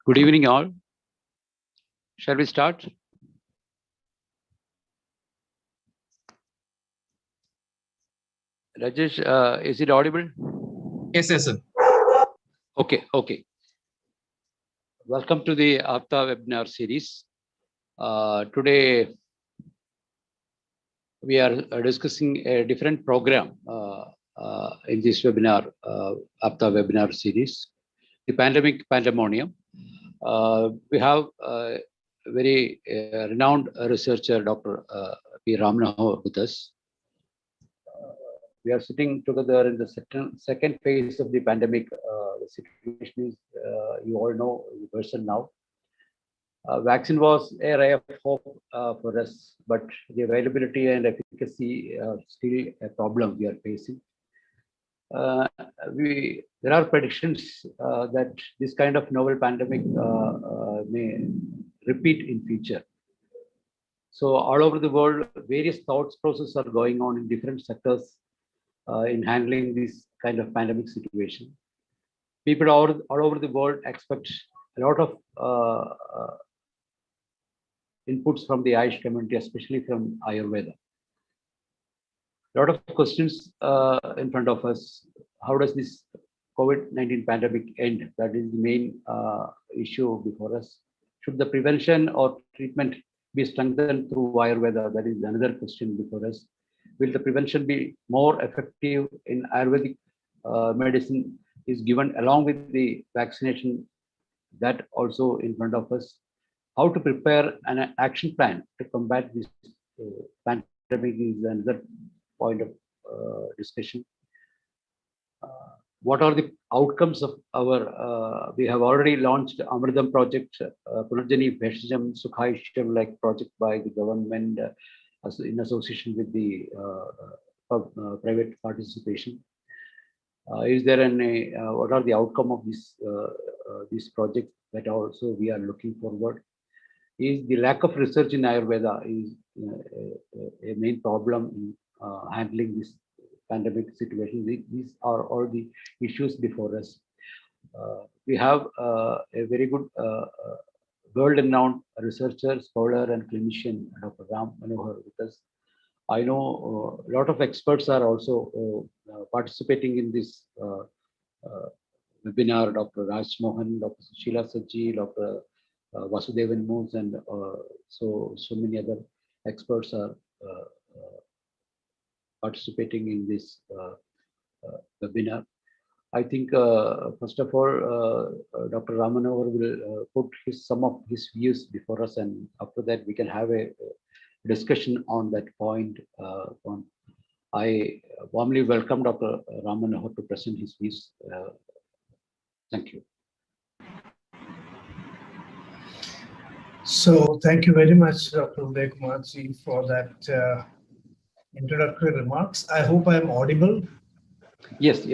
Good evening, all. Shall we start? Rajesh, is it audible? Yes, sir. Okay. Welcome to the APTA webinar series. Today, we are discussing a different program in this webinar, APTA webinar series, the Pandemic Pandemonium. We have a very renowned researcher, Dr. P. Rammanohar, with us. We are sitting together in the second phase of the pandemic. The situation is, you all know, the person now. Vaccine was a ray of hope for us, but the availability and efficacy still a problem we are facing. There are predictions that this kind of novel pandemic may repeat in future. So all over the world, various thoughts processes are going on in different sectors in handling this kind of pandemic situation. People all over the world expect a lot of inputs from the Ayush community, especially from Ayurveda. A lot of questions in front of us. How does this COVID-19 pandemic end? That is the main issue before us. Should the prevention or treatment be strengthened through Ayurveda? That is another question before us. Will the prevention be more effective in Ayurvedic medicine is given along with the vaccination? That also in front of us. How to prepare an action plan to combat this pandemic is another point of discussion. What are the outcomes of our, we have already launched Amridam project, Punarjani Bheshajam Sukhaisham like project by the government in association with the private participation. Is there any, what are the outcome of this project that also we are looking forward? Is the lack of research in Ayurveda is a main problem in handling this pandemic situation. These are all the issues before us. We have a very good world-renowned researcher, scholar, and clinician, Dr. Rammanohar, with us. I know a lot of experts are also participating in this webinar. Dr. Raj Mohan, Dr. Sushila Sajji, Dr. Vasudevan Moons, and so many other experts are participating in this webinar. I think first of all, Dr. Rammanohar will put some of his views before us, and after that we can have a discussion on that point. I warmly welcome Dr. Rammanohar to present his views. Thank you. So thank you very much, Dr. Uday Kumarji, for that introductory remarks. I hope I am audible. Yes.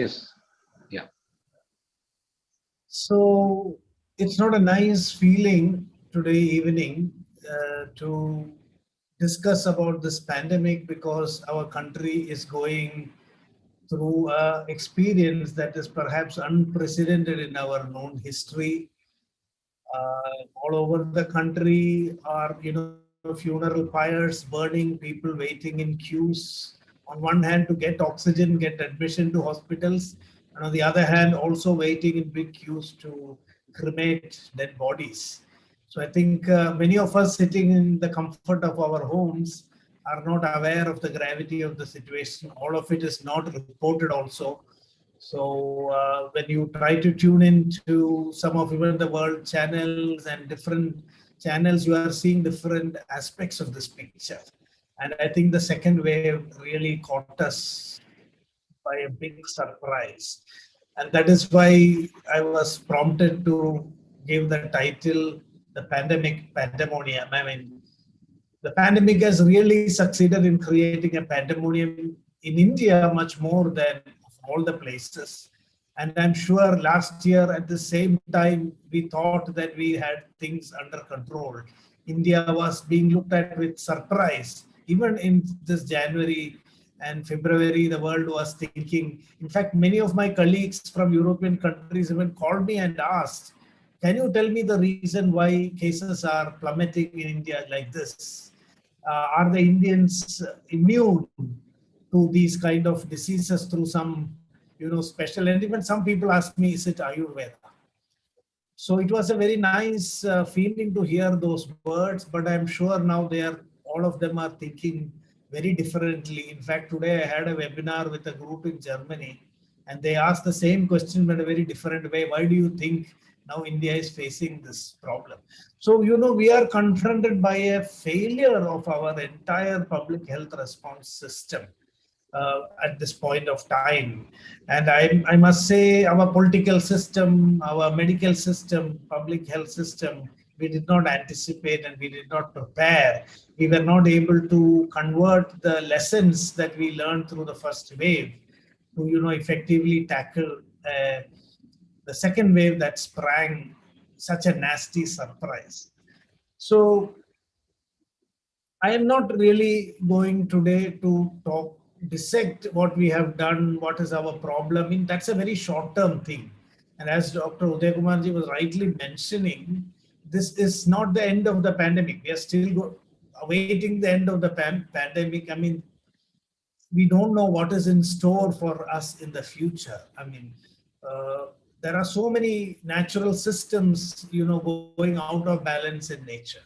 Yeah. So it's not a nice feeling today evening to discuss about this pandemic, because our country is going through an experience that is perhaps unprecedented in our known history. All over the country are, funeral pyres burning, people waiting in queues. On one hand, to get oxygen, get admission to hospitals, and on the other hand, also waiting in big queues to cremate dead bodies. So I think many of us sitting in the comfort of our homes are not aware of the gravity of the situation. All of it is not reported also. So when you try to tune into some of even the world channels and different channels, you are seeing different aspects of this picture. And I think the second wave really caught us by a big surprise. And that is why I was prompted to give the title, The Pandemic Pandemonium. I mean, the pandemic has really succeeded in creating a pandemonium in India much more than all the places. And I'm sure last year at the same time, we thought that we had things under control. India was being looked at with surprise. Even in this January and February, the world was thinking. In fact, many of my colleagues from European countries even called me and asked Can you tell me the reason why cases are plummeting in India like this? Are the Indians immune to these kind of diseases through some, special? And even some people ask me, is it Ayurveda? So it was a very nice feeling to hear those words, but I'm sure now all of them are thinking very differently. In fact, today I had a webinar with a group in Germany, and they asked the same question but a very different way. Why do you think now India is facing this problem? So, we are confronted by a failure of our entire public health response system at this point of time. And I must say, our political system, our medical system, public health system, we did not anticipate and we did not prepare. We were not able to convert the lessons that we learned through the first wave to, effectively tackle the second wave that sprang such a nasty surprise. So I am not really going today to dissect what we have done, what is our problem. I mean, that's a very short-term thing. And as Dr. Uday Kumarji was rightly mentioning, this is not the end of the pandemic. We are still awaiting the end of the pandemic. I mean, we don't know what is in store for us in the future. I mean, there are so many natural systems, going out of balance in nature.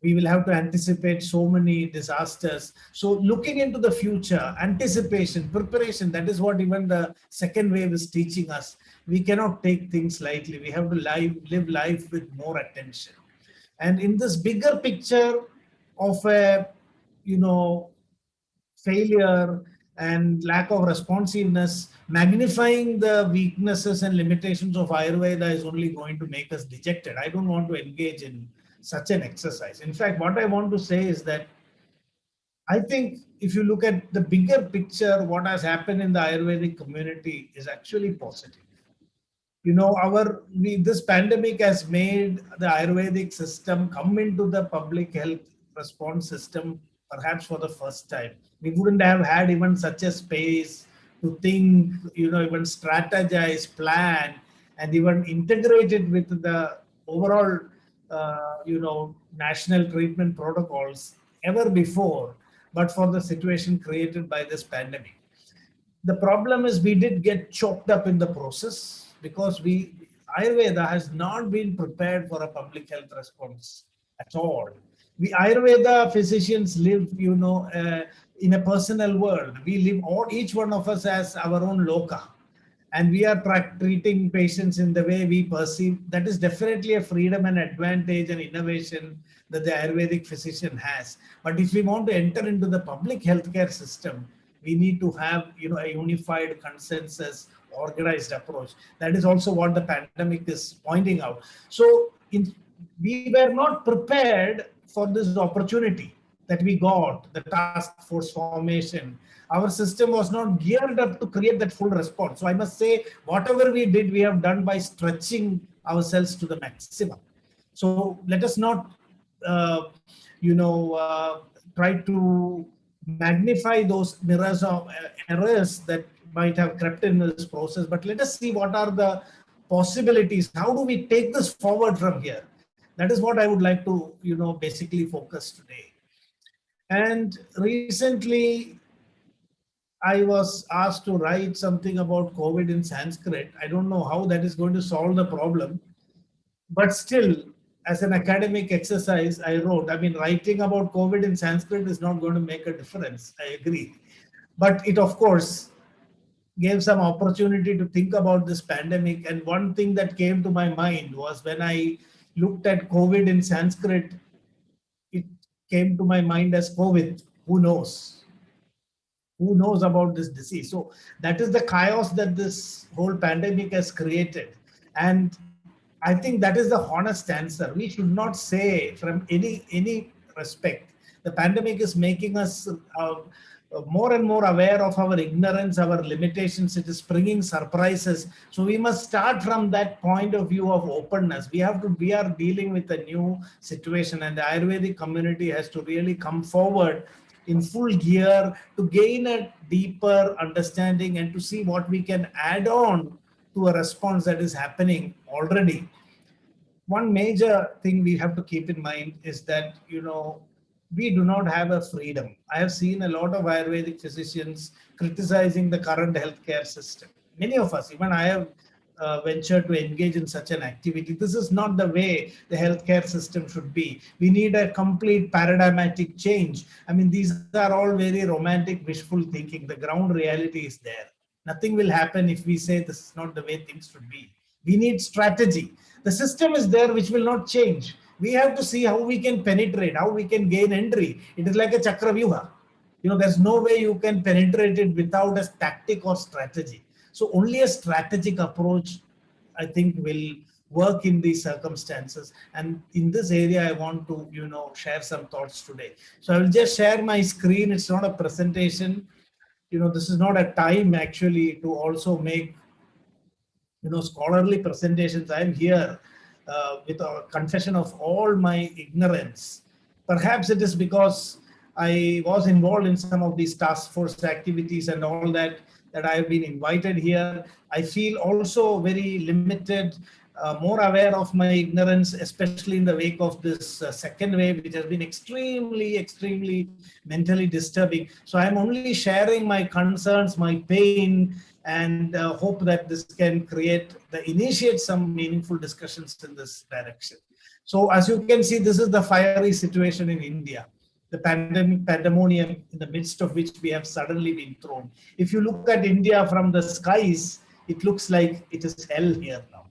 We will have to anticipate so many disasters. So looking into the future, anticipation, preparation, that is what even the second wave is teaching us. We cannot take things lightly. We have to live life with more attention. And in this bigger picture of a, failure and lack of responsiveness, magnifying the weaknesses and limitations of Ayurveda is only going to make us dejected. I don't want to engage in such an exercise. In fact, what I want to say is that I think if you look at the bigger picture, what has happened in the Ayurvedic community is actually positive. This pandemic has made the Ayurvedic system come into the public health response system perhaps for the first time. We wouldn't have had even such a space to think, even strategize, plan, and even integrate it with the overall, national treatment protocols ever before, but for the situation created by this pandemic. The problem is we did get choked up in the process because Ayurveda has not been prepared for a public health response at all. We Ayurveda physicians live, in a personal world. We live, each one of us has our own loka, and we are treating patients in the way we perceive. That is definitely a freedom and advantage and innovation that the Ayurvedic physician has. But if we want to enter into the public healthcare system, we need to have, a unified consensus, organized approach. That is also what the pandemic is pointing out. So we were not prepared for this opportunity that we got, the task force formation. Our system was not geared up to create that full response. So I must say, whatever we did, we have done by stretching ourselves to the maximum. So let us not, try to magnify those mirrors of errors that might have crept in this process, but let us see what are the possibilities. How do we take this forward from here? That is what I would like to, basically focus today. And recently, I was asked to write something about COVID in Sanskrit. I don't know how that is going to solve the problem, but still, as an academic exercise, I wrote. I mean, writing about COVID in Sanskrit is not going to make a difference. I agree. But it, of course, gave some opportunity to think about this pandemic. And one thing that came to my mind was when I looked at COVID in Sanskrit, it came to my mind as COVID. Who knows? Who knows about this disease? So that is the chaos that this whole pandemic has created. And I think that is the honest answer. We should not say from any respect. The pandemic is making us more and more aware of our ignorance, our limitations. It is bringing surprises. So we must start from that point of view of openness. We are dealing with a new situation, and the Ayurvedic community has to really come forward in full gear to gain a deeper understanding and to see what we can add on to a response that is happening already. one major thing we have to keep in mind is that, we do not have a freedom. I have seen a lot of Ayurvedic physicians criticizing the current healthcare system. Many of us, even I have ventured to engage in such an activity. This is not the way the healthcare system should be. We need a complete paradigmatic change. I mean, these are all very romantic, wishful thinking. The ground reality is there. Nothing will happen if we say this is not the way things should be. We need strategy. The system is there which will not change. We have to see how we can penetrate, how we can gain entry. It is like a chakravyuha. There's no way you can penetrate it without a tactic or strategy. So only a strategic approach, I think, will work in these circumstances. And in this area, I want to, share some thoughts today. So I will just share my screen. It's not a presentation. This is not a time actually to also make scholarly presentations. I'm here with a confession of all my ignorance. Perhaps it is because I was involved in some of these task force activities and all that I have been invited here. I feel also very limited, more aware of my ignorance, especially in the wake of this second wave, which has been extremely mentally disturbing. So I'm only sharing my concerns, my pain, and hope that this can initiate some meaningful discussions in this direction. So as you can see, this is the fiery situation in India, the pandemic pandemonium in the midst of which we have suddenly been thrown. If you look at India from the skies, it looks like it is hell here now.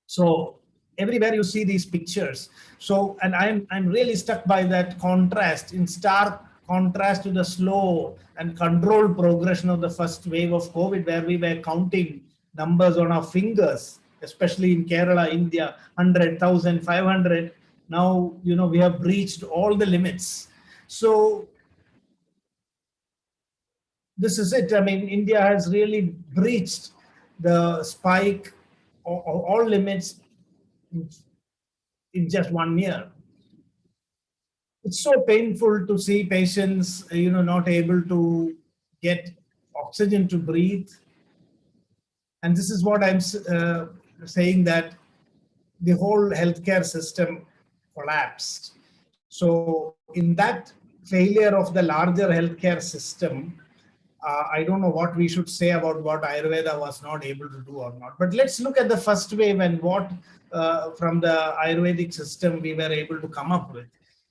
So everywhere you see these pictures. So, and I'm really struck by that contrast, in stark contrast to the slow and controlled progression of the first wave of COVID, where we were counting numbers on our fingers, especially in Kerala, India, 100,000, 500. Now, we have breached all the limits. So this is it. I mean, India has really breached the spike, all limits in just 1 year. It's so painful to see patients, not able to get oxygen to breathe. And this is what I'm saying, that the whole healthcare system collapsed. So in that failure of the larger healthcare system, I don't know what we should say about what Ayurveda was not able to do or not. But let's look at the first wave and what from the Ayurvedic system we were able to come up with.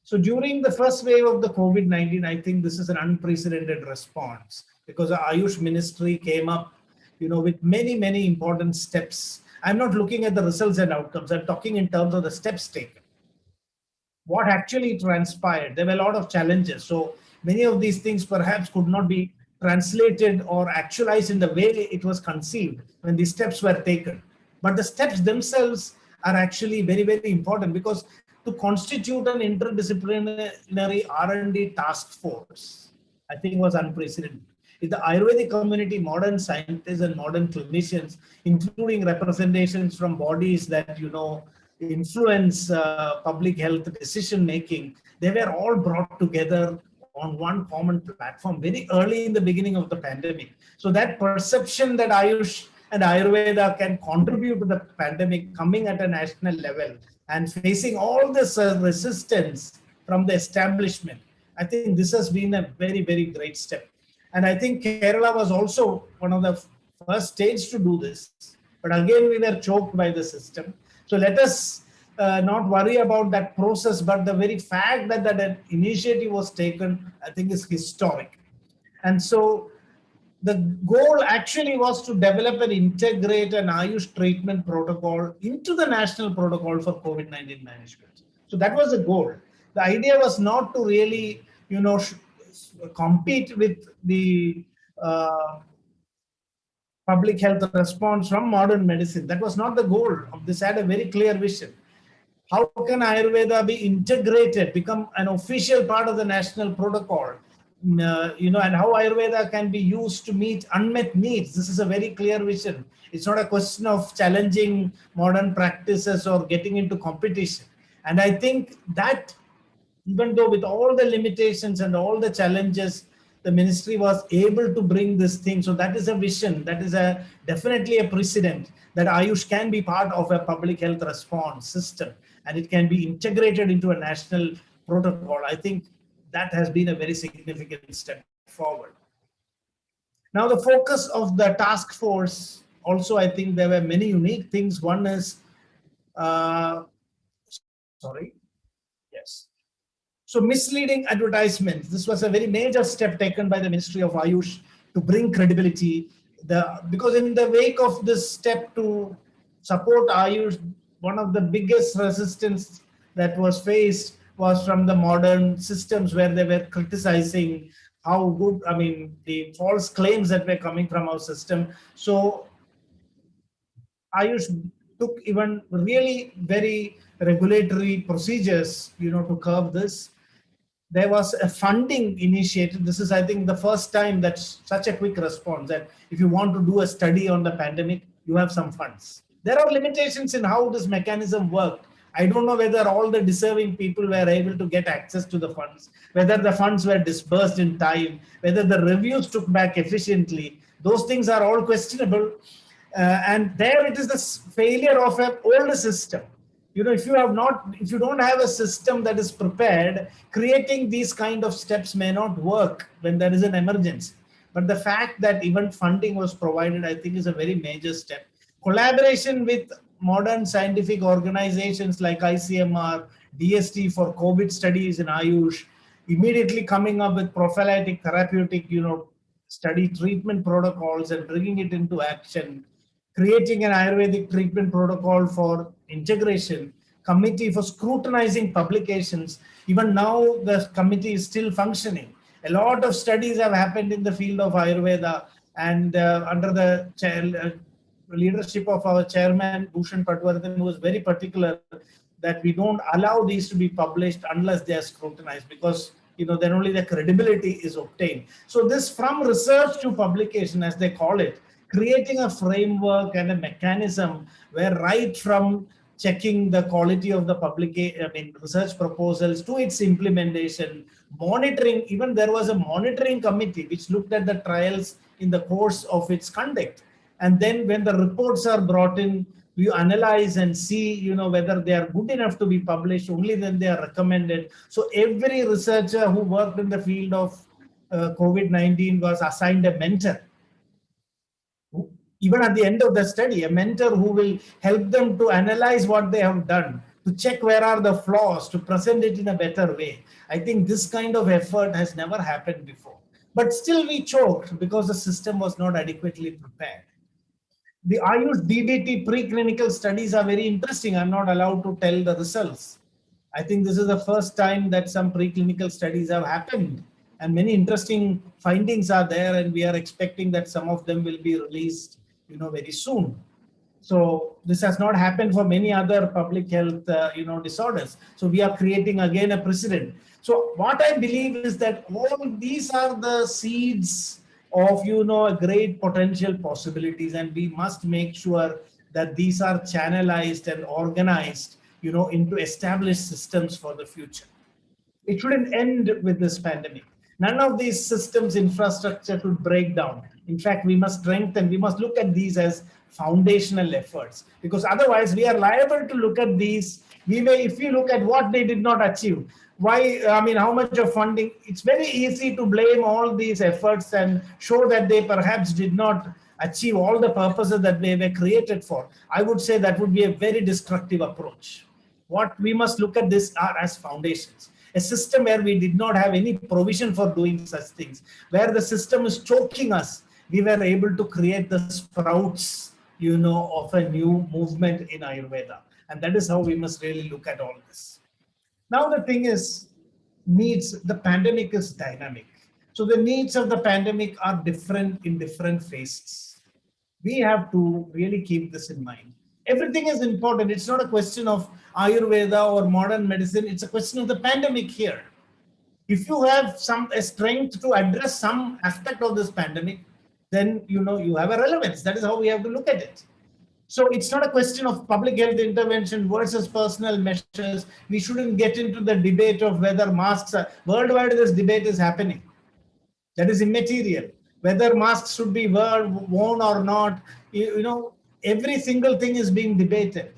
So during the first wave of the COVID-19, I think this is an unprecedented response, because the Ayush ministry came up, with many important steps. I'm not looking at the results and outcomes. I'm talking in terms of the steps taken. What actually transpired? There were a lot of challenges. So many of these things perhaps could not be translated or actualized in the way it was conceived when these steps were taken. But the steps themselves are actually very important, because to constitute an interdisciplinary R&D task force, I think was unprecedented. In the Ayurvedic community, modern scientists and modern clinicians, including representations from bodies that, influence public health decision making, they were all brought together on one common platform very early in the beginning of the pandemic. So that perception that Ayush and Ayurveda can contribute to the pandemic, coming at a national level and facing all this resistance from the establishment, I think this has been a very great step. And I think Kerala was also one of the first states to do this. But again, we were choked by the system. So let us not worry about that process, but the very fact that that initiative was taken, I think, is historic. And so the goal actually was to develop and integrate an Ayush treatment protocol into the national protocol for COVID-19 management. So that was the goal. The idea was not to really, compete with the public health response from modern medicine. That was not the goal of this. Had a very clear vision. How can Ayurveda be integrated, become an official part of the national protocol? And how Ayurveda can be used to meet unmet needs. This is a very clear vision. It's not a question of challenging modern practices or getting into competition. And I think that, even though with all the limitations and all the challenges, the ministry was able to bring this thing. So that is a vision, that is a definitely a precedent that Ayush can be part of a public health response system and it can be integrated into a national protocol. I think that has been a very significant step forward. Now the focus of the task force, also I think there were many unique things. One is, so misleading advertisements. This was a very major step taken by the Ministry of Ayush to bring credibility. Because in the wake of this step to support Ayush, one of the biggest resistance that was faced was from the modern systems where they were criticizing how good, I mean, the false claims that were coming from our system. So Ayush took even really very regulatory procedures, to curb this. There was a funding initiative. This is, I think, the first time that such a quick response, that if you want to do a study on the pandemic, you have some funds. There are limitations in how this mechanism worked. I don't know whether all the deserving people were able to get access to the funds, whether the funds were disbursed in time, whether the reviews took back efficiently. Those things are all questionable. And there it is the failure of an older system. If you don't have a system that is prepared, creating these kind of steps may not work when there is an emergency. But the fact that even funding was provided, I think, is a very major step. Collaboration with modern scientific organizations like ICMR, DST for COVID studies in Ayush, immediately coming up with prophylactic therapeutic, study treatment protocols and bringing it into action, creating an Ayurvedic treatment protocol for integration, committee for scrutinizing publications. Even now, the committee is still functioning. A lot of studies have happened in the field of Ayurveda, and under the leadership of our chairman, Bhushan Patwardhan, who was very particular that we don't allow these to be published unless they are scrutinized, because then only the credibility is obtained. So this from research to publication, as they call it, creating a framework and a mechanism where right from checking the quality of the research proposals to its implementation, monitoring, even there was a monitoring committee which looked at the trials in the course of its conduct. And then when the reports are brought in, we analyze and see, whether they are good enough to be published, only then they are recommended. So every researcher who worked in the field of COVID-19 was assigned a mentor. Even at the end of the study, a mentor who will help them to analyze what they have done, to check where are the flaws, to present it in a better way. I think this kind of effort has never happened before. But still we choked because the system was not adequately prepared. The Ayush DBT preclinical studies are very interesting. I'm not allowed to tell the results. I think this is the first time that some preclinical studies have happened, and many interesting findings are there, and we are expecting that some of them will be released, very soon. So this has not happened for many other public health, disorders. So we are creating again a precedent. So what I believe is that all these are the seeds of, a great potential possibilities, and we must make sure that these are channelized and organized, into established systems for the future. It shouldn't end with this pandemic. None of these systems infrastructure should break down. In fact, we must strengthen, we must look at these as foundational efforts, because otherwise we are liable to look at these. We may, if we look at what they did not achieve, how much of funding, it's very easy to blame all these efforts and show that they perhaps did not achieve all the purposes that they were created for. I would say that would be a very destructive approach. What we must look at this are as foundations. A system where we did not have any provision for doing such things, where the system is choking us, we were able to create the sprouts, of a new movement in Ayurveda. And that is how we must really look at all this. Now the thing is, needs, the pandemic is dynamic. So the needs of the pandemic are different in different phases. We have to really keep this in mind. Everything is important. It's not a question of Ayurveda or modern medicine. It's a question of the pandemic here. If you have a strength to address some aspect of this pandemic, then you have a relevance. That is how we have to look at it. So it's not a question of public health intervention versus personal measures. We shouldn't get into the debate of whether masks are worldwide. This debate is happening. That is immaterial. Whether masks should be worn or not, every single thing is being debated.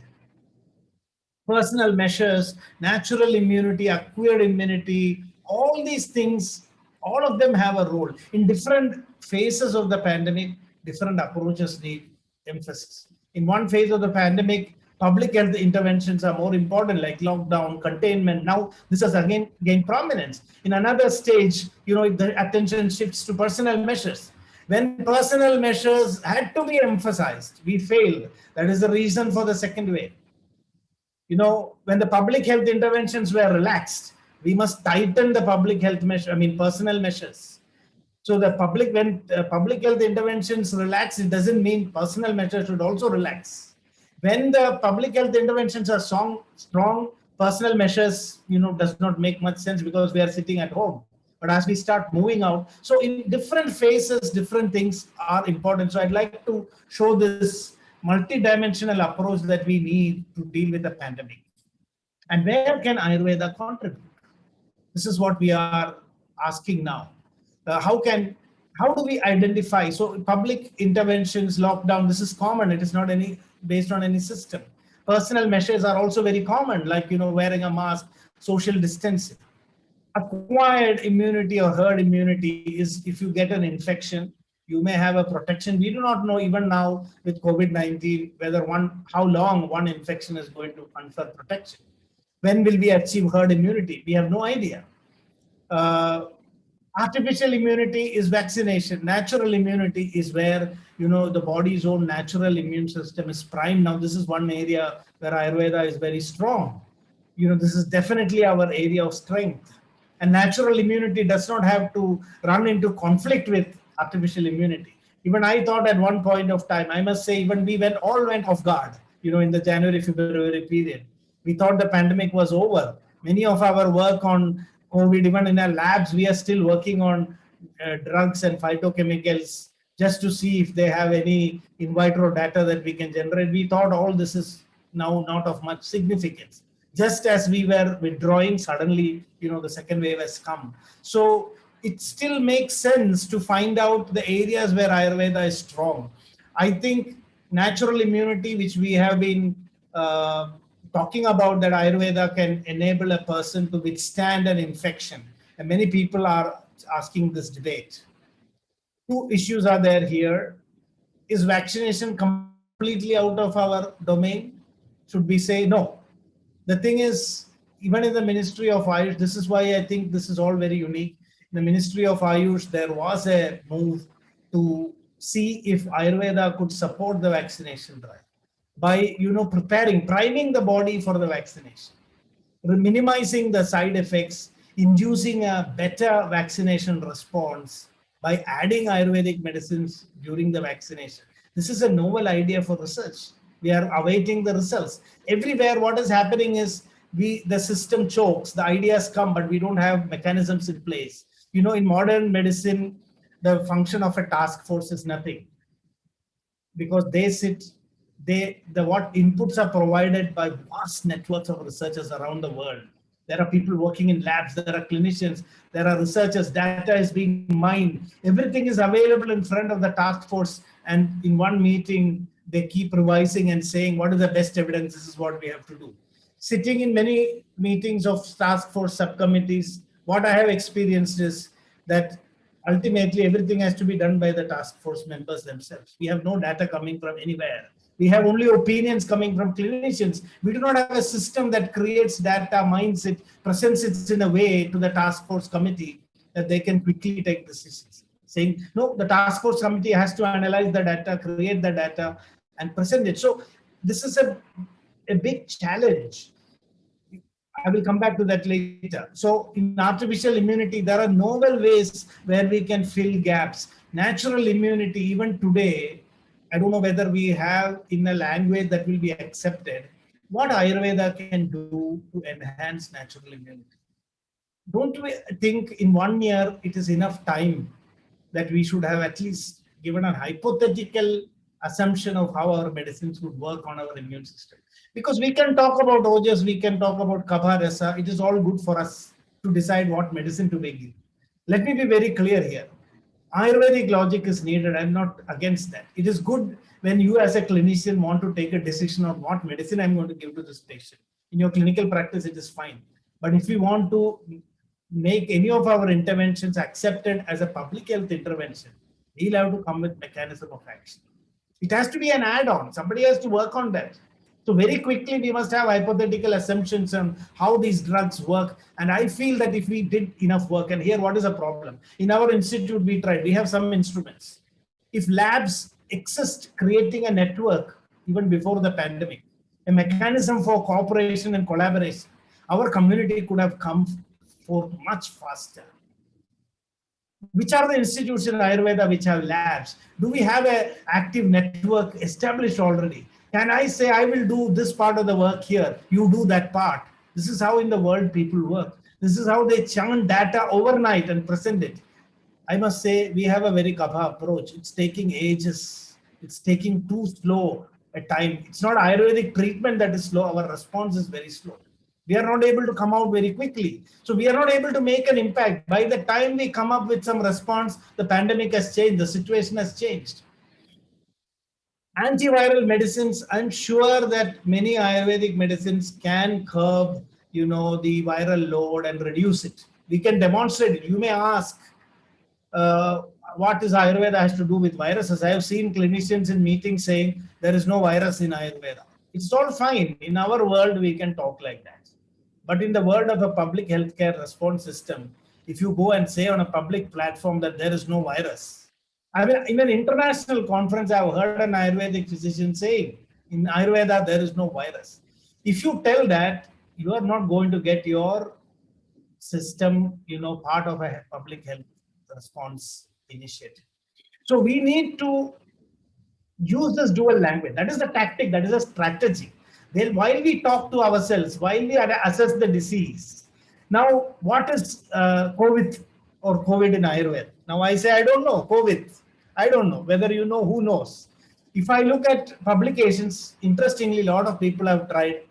Personal measures, natural immunity, acquired immunity, all these things, all of them have a role. In different phases of the pandemic, different approaches need emphasis. In one phase of the pandemic, public health interventions are more important, like lockdown, containment. Now, this has again gained prominence. In another stage, the attention shifts to personal measures. When personal measures had to be emphasized, we failed. That is the reason for the second wave. When the public health interventions were relaxed, we must tighten the public health personal measures. So when public health interventions relax, it doesn't mean personal measures should also relax. When the public health interventions are strong, personal measures, does not make much sense because we are sitting at home. But as we start moving out, so in different phases, different things are important. So I'd like to show this multi-dimensional approach that we need to deal with the pandemic. And where can Ayurveda contribute? This is what we are asking now. How do we identify? So public interventions, lockdown, this is common. It is not based on any system. Personal measures are also very common, like wearing a mask, social distancing. Acquired immunity or herd immunity is if you get an infection, you may have a protection. We do not know even now with COVID-19 how long one infection is going to confer protection. When will we achieve herd immunity? We have no idea. Artificial immunity is vaccination. Natural immunity is where the body's own natural immune system is primed. Now, this is one area where Ayurveda is very strong. This is definitely our area of strength. And natural immunity does not have to run into conflict with artificial immunity. Even I thought at one point of time, I must say, even we all went off guard, in the January-February period. We thought the pandemic was over. Many of our work on COVID, even in our labs, we are still working on drugs and phytochemicals just to see if they have any in vitro data that we can generate. We thought all this is now not of much significance. Just as we were withdrawing, suddenly, the second wave has come. So it still makes sense to find out the areas where Ayurveda is strong. I think natural immunity, which we have been talking about, that Ayurveda can enable a person to withstand an infection. And many people are asking this debate. Two issues are there here. Is vaccination completely out of our domain? Should we say no? The thing is, even in the Ministry of Ayush, this is why I think this is all very unique. In the Ministry of Ayush, there was a move to see if Ayurveda could support the vaccination drive by, priming the body for the vaccination, minimizing the side effects, inducing a better vaccination response by adding Ayurvedic medicines during the vaccination. This is a novel idea for research. We are awaiting the results. Everywhere what is happening is the system chokes, the ideas come, but we don't have mechanisms in place. In modern medicine, the function of a task force is nothing, because what inputs are provided by vast networks of researchers around the world. There are people working in labs, there are clinicians, there are researchers, data is being mined. Everything is available in front of the task force, and in one meeting, they keep revising and saying, what is the best evidence? This is what we have to do. Sitting in many meetings of task force subcommittees, what I have experienced is that ultimately everything has to be done by the task force members themselves. We have no data coming from anywhere. We have only opinions coming from clinicians. We do not have a system that creates data, mines it, presents it in a way to the task force committee that they can quickly take decisions. Saying, no, the task force committee has to analyze the data, create the data, and present it. So this is a big challenge. I will come back to that later. So in artificial immunity, there are novel ways where we can fill gaps. Natural immunity, even today, I don't know whether we have in a language that will be accepted, what Ayurveda can do to enhance natural immunity. Don't we think in 1 year it is enough time that we should have at least given a hypothetical assumption of how our medicines would work on our immune system? Because we can talk about ojas, we can talk about kapha rasa, it is all good for us to decide what medicine to begin. Let me be very clear here. Ayurvedic logic is needed. I'm not against that. It is good when you as a clinician want to take a decision on what medicine I'm going to give to this patient. In your clinical practice, it is fine. But if we want to make any of our interventions accepted as a public health intervention, we'll have to come with mechanism of action. It has to be an add-on. Somebody has to work on that. So very quickly, we must have hypothetical assumptions on how these drugs work. And I feel that if we did enough work, and here what is the problem? In our institute, we tried, we have some instruments. If labs exist creating a network even before the pandemic, a mechanism for cooperation and collaboration, our community could have come for much faster. Which are the institutes in Ayurveda which have labs? Do we have an active network established already? Can I say, I will do this part of the work here, you do that part? This is how in the world people work. This is how they churn data overnight and present it. I must say, we have a very kapha approach. It's taking ages. It's taking too slow a time. It's not Ayurvedic treatment that is slow. Our response is very slow. We are not able to come out very quickly. So we are not able to make an impact. By the time we come up with some response, the pandemic has changed. The situation has changed. Antiviral medicines, I'm sure that many Ayurvedic medicines can curb, the viral load and reduce it. We can demonstrate it. You may ask, what is Ayurveda has to do with viruses? I have seen clinicians in meetings saying there is no virus in Ayurveda. It's all fine. In our world, we can talk like that. But in the world of a public healthcare response system, if you go and say on a public platform that there is no virus, I mean, in an international conference, I've heard an Ayurvedic physician saying, in Ayurveda, there is no virus. If you tell that, you are not going to get your system, part of a public health response initiative. So we need to use this dual language. That is the tactic, that is a strategy. Then while we talk to ourselves, while we assess the disease, now what is COVID or COVID in Ayurveda? Now I say, I don't know, COVID. I don't know. Whether you know, who knows? If I look at publications, interestingly, a lot of people have tried.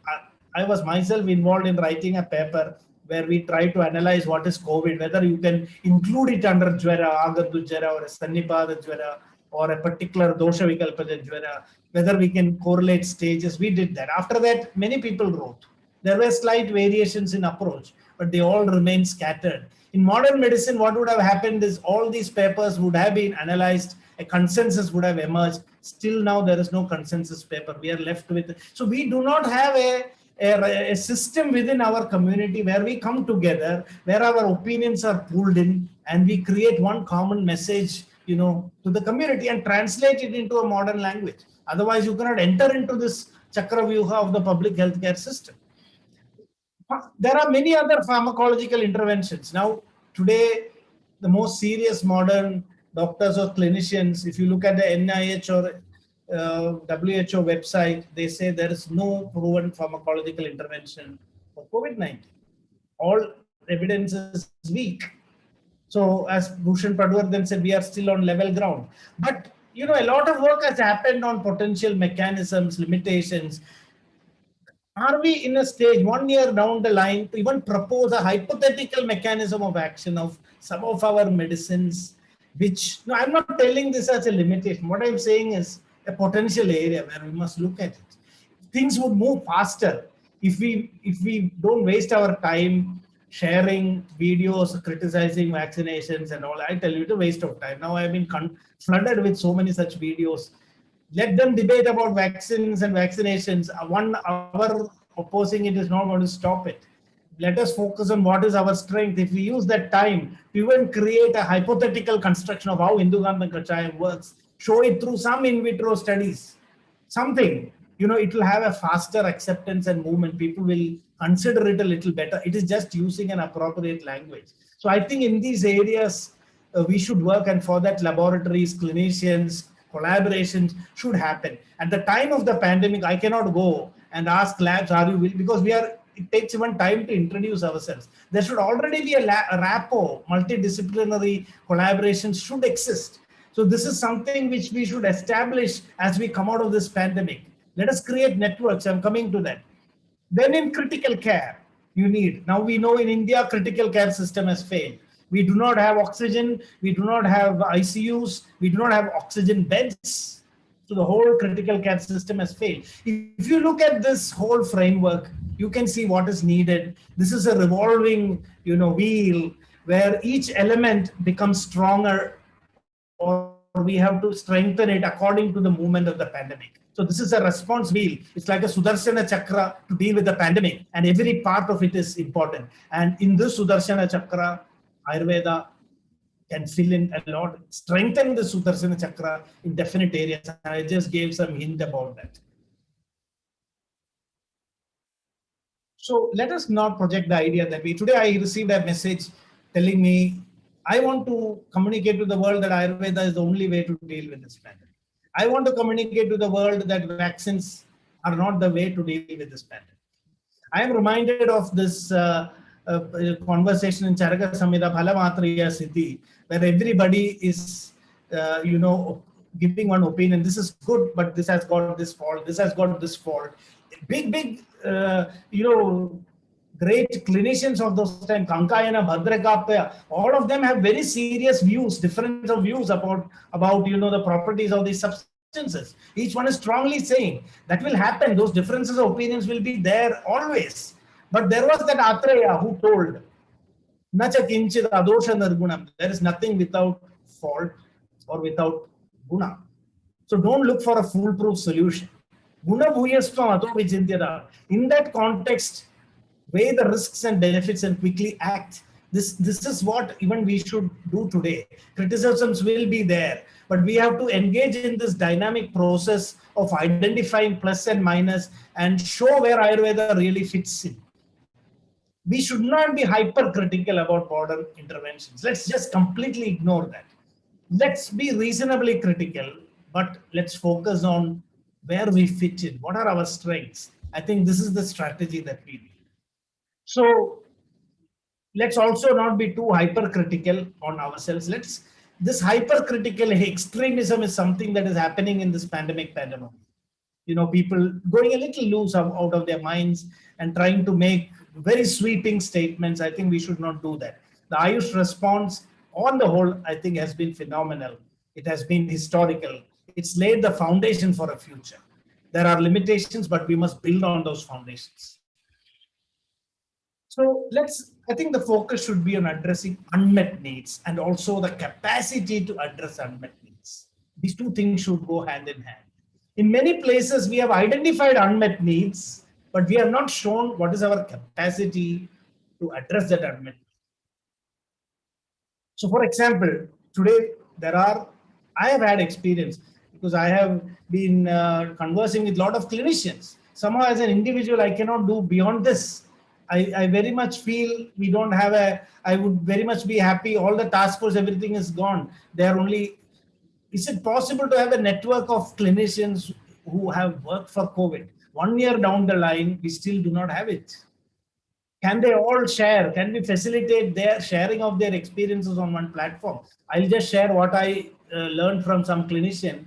I was myself involved in writing a paper where we try to analyze what is COVID, whether you can include it under Jwara, Agardu Jwara, or a Sannipada Jwara, or a particular Dosha Vikalpada Jwara, whether we can correlate stages. We did that. After that, many people wrote. There were slight variations in approach, but they all remain scattered. In modern medicine, what would have happened is all these papers would have been analyzed, a consensus would have emerged. Still now there is no consensus paper. We are left with, so we do not have a system within our community where we come together, where our opinions are pulled in, and we create one common message, to the community and translate it into a modern language. Otherwise, you cannot enter into this chakravyuha of the public healthcare system. There are many other pharmacological interventions. Now, today, the most serious modern doctors or clinicians, if you look at the NIH or WHO website, they say there is no proven pharmacological intervention for COVID-19. All evidence is weak. So as Bhushan Padwardhan said, we are still on level ground. But, a lot of work has happened on potential mechanisms, limitations. Are we in a stage 1 year down the line to even propose a hypothetical mechanism of action of some of our medicines, which, no, I'm not telling this as a limitation. What I'm saying is a potential area where we must look at it. Things would move faster if we don't waste our time sharing videos, criticizing vaccinations and all. I tell you, it's a waste of time. Now I've been flooded with so many such videos. Let them debate about vaccines and vaccinations. 1 hour opposing it is not going to stop it. Let us focus on what is our strength. If we use that time to even create a hypothetical construction of how Indugandha Kachayam works, show it through some in vitro studies, something, it will have a faster acceptance and movement. People will consider it a little better. It is just using an appropriate language. So I think in these areas, we should work, and for that laboratories, clinicians, collaborations should happen. At the time of the pandemic, I cannot go and ask labs, are you will, because it takes even time to introduce ourselves. There should already be a rapport, multidisciplinary collaboration should exist. So this is something which we should establish as we come out of this pandemic. Let us create networks. I'm coming to that. Then in critical care, now we know in India, critical care system has failed. We do not have oxygen. We do not have ICUs. We do not have oxygen beds. So the whole critical care system has failed. If you look at this whole framework, you can see what is needed. This is a revolving, wheel where each element becomes stronger, or we have to strengthen it according to the movement of the pandemic. So this is a response wheel. It's like a Sudarshana Chakra to deal with the pandemic, and every part of it is important. And in this Sudarshana Chakra, Ayurveda can fill in a lot, strengthen the Sudarshana Chakra in definite areas. And I just gave some hint about that. So let us not project the idea that today I received a message telling me, I want to communicate to the world that Ayurveda is the only way to deal with this pandemic. I want to communicate to the world that vaccines are not the way to deal with this pandemic. I am reminded of this conversation in Charaka Samhita Phalamatriya Siddhi, where everybody is, giving one opinion. This is good, but this has got this fault. This has got this fault. Big, great clinicians of those time, Kankayana, Bhadrakapya, all of them have very serious views, difference of views about the properties of these substances. Each one is strongly saying that will happen. Those differences of opinions will be there always. But there was that Atreya who told, Nacha kinchid adosha nirgunam. There is nothing without fault or without guna. So don't look for a foolproof solution. Guna bhuyastvam ato vichintyada. In that context, weigh the risks and benefits and quickly act. This is what even we should do today. Criticisms will be there, but we have to engage in this dynamic process of identifying plus and minus and show where Ayurveda really fits in. We should not be hypercritical about modern interventions. Let's just completely ignore that. Let's be reasonably critical, but let's focus on where we fit in. What are our strengths? I think this is the strategy that we need. So let's also not be too hypercritical on ourselves. This hypercritical extremism is something that is happening in this pandemic pandemonium. People going a little loose out of their minds and trying to make very sweeping statements. I think we should not do that. The Ayush response on the whole, I think, has been phenomenal. It has been historical. It's laid the foundation for a future. There are limitations, but we must build on those foundations. So I think the focus should be on addressing unmet needs and also the capacity to address unmet needs. These two things should go hand in hand. In many places, we have identified unmet needs, but we have not shown what is our capacity to address that unmet need. So for example, today I have had experience because I have been conversing with a lot of clinicians. Somehow as an individual, I cannot do beyond this. I very much feel we don't have I would very much be happy. All the task force, everything is gone. Is it possible to have a network of clinicians who have worked for COVID? 1 year down the line, we still do not have it. Can they all share? Can we facilitate their sharing of their experiences on one platform? I'll just share what I learned from some clinician.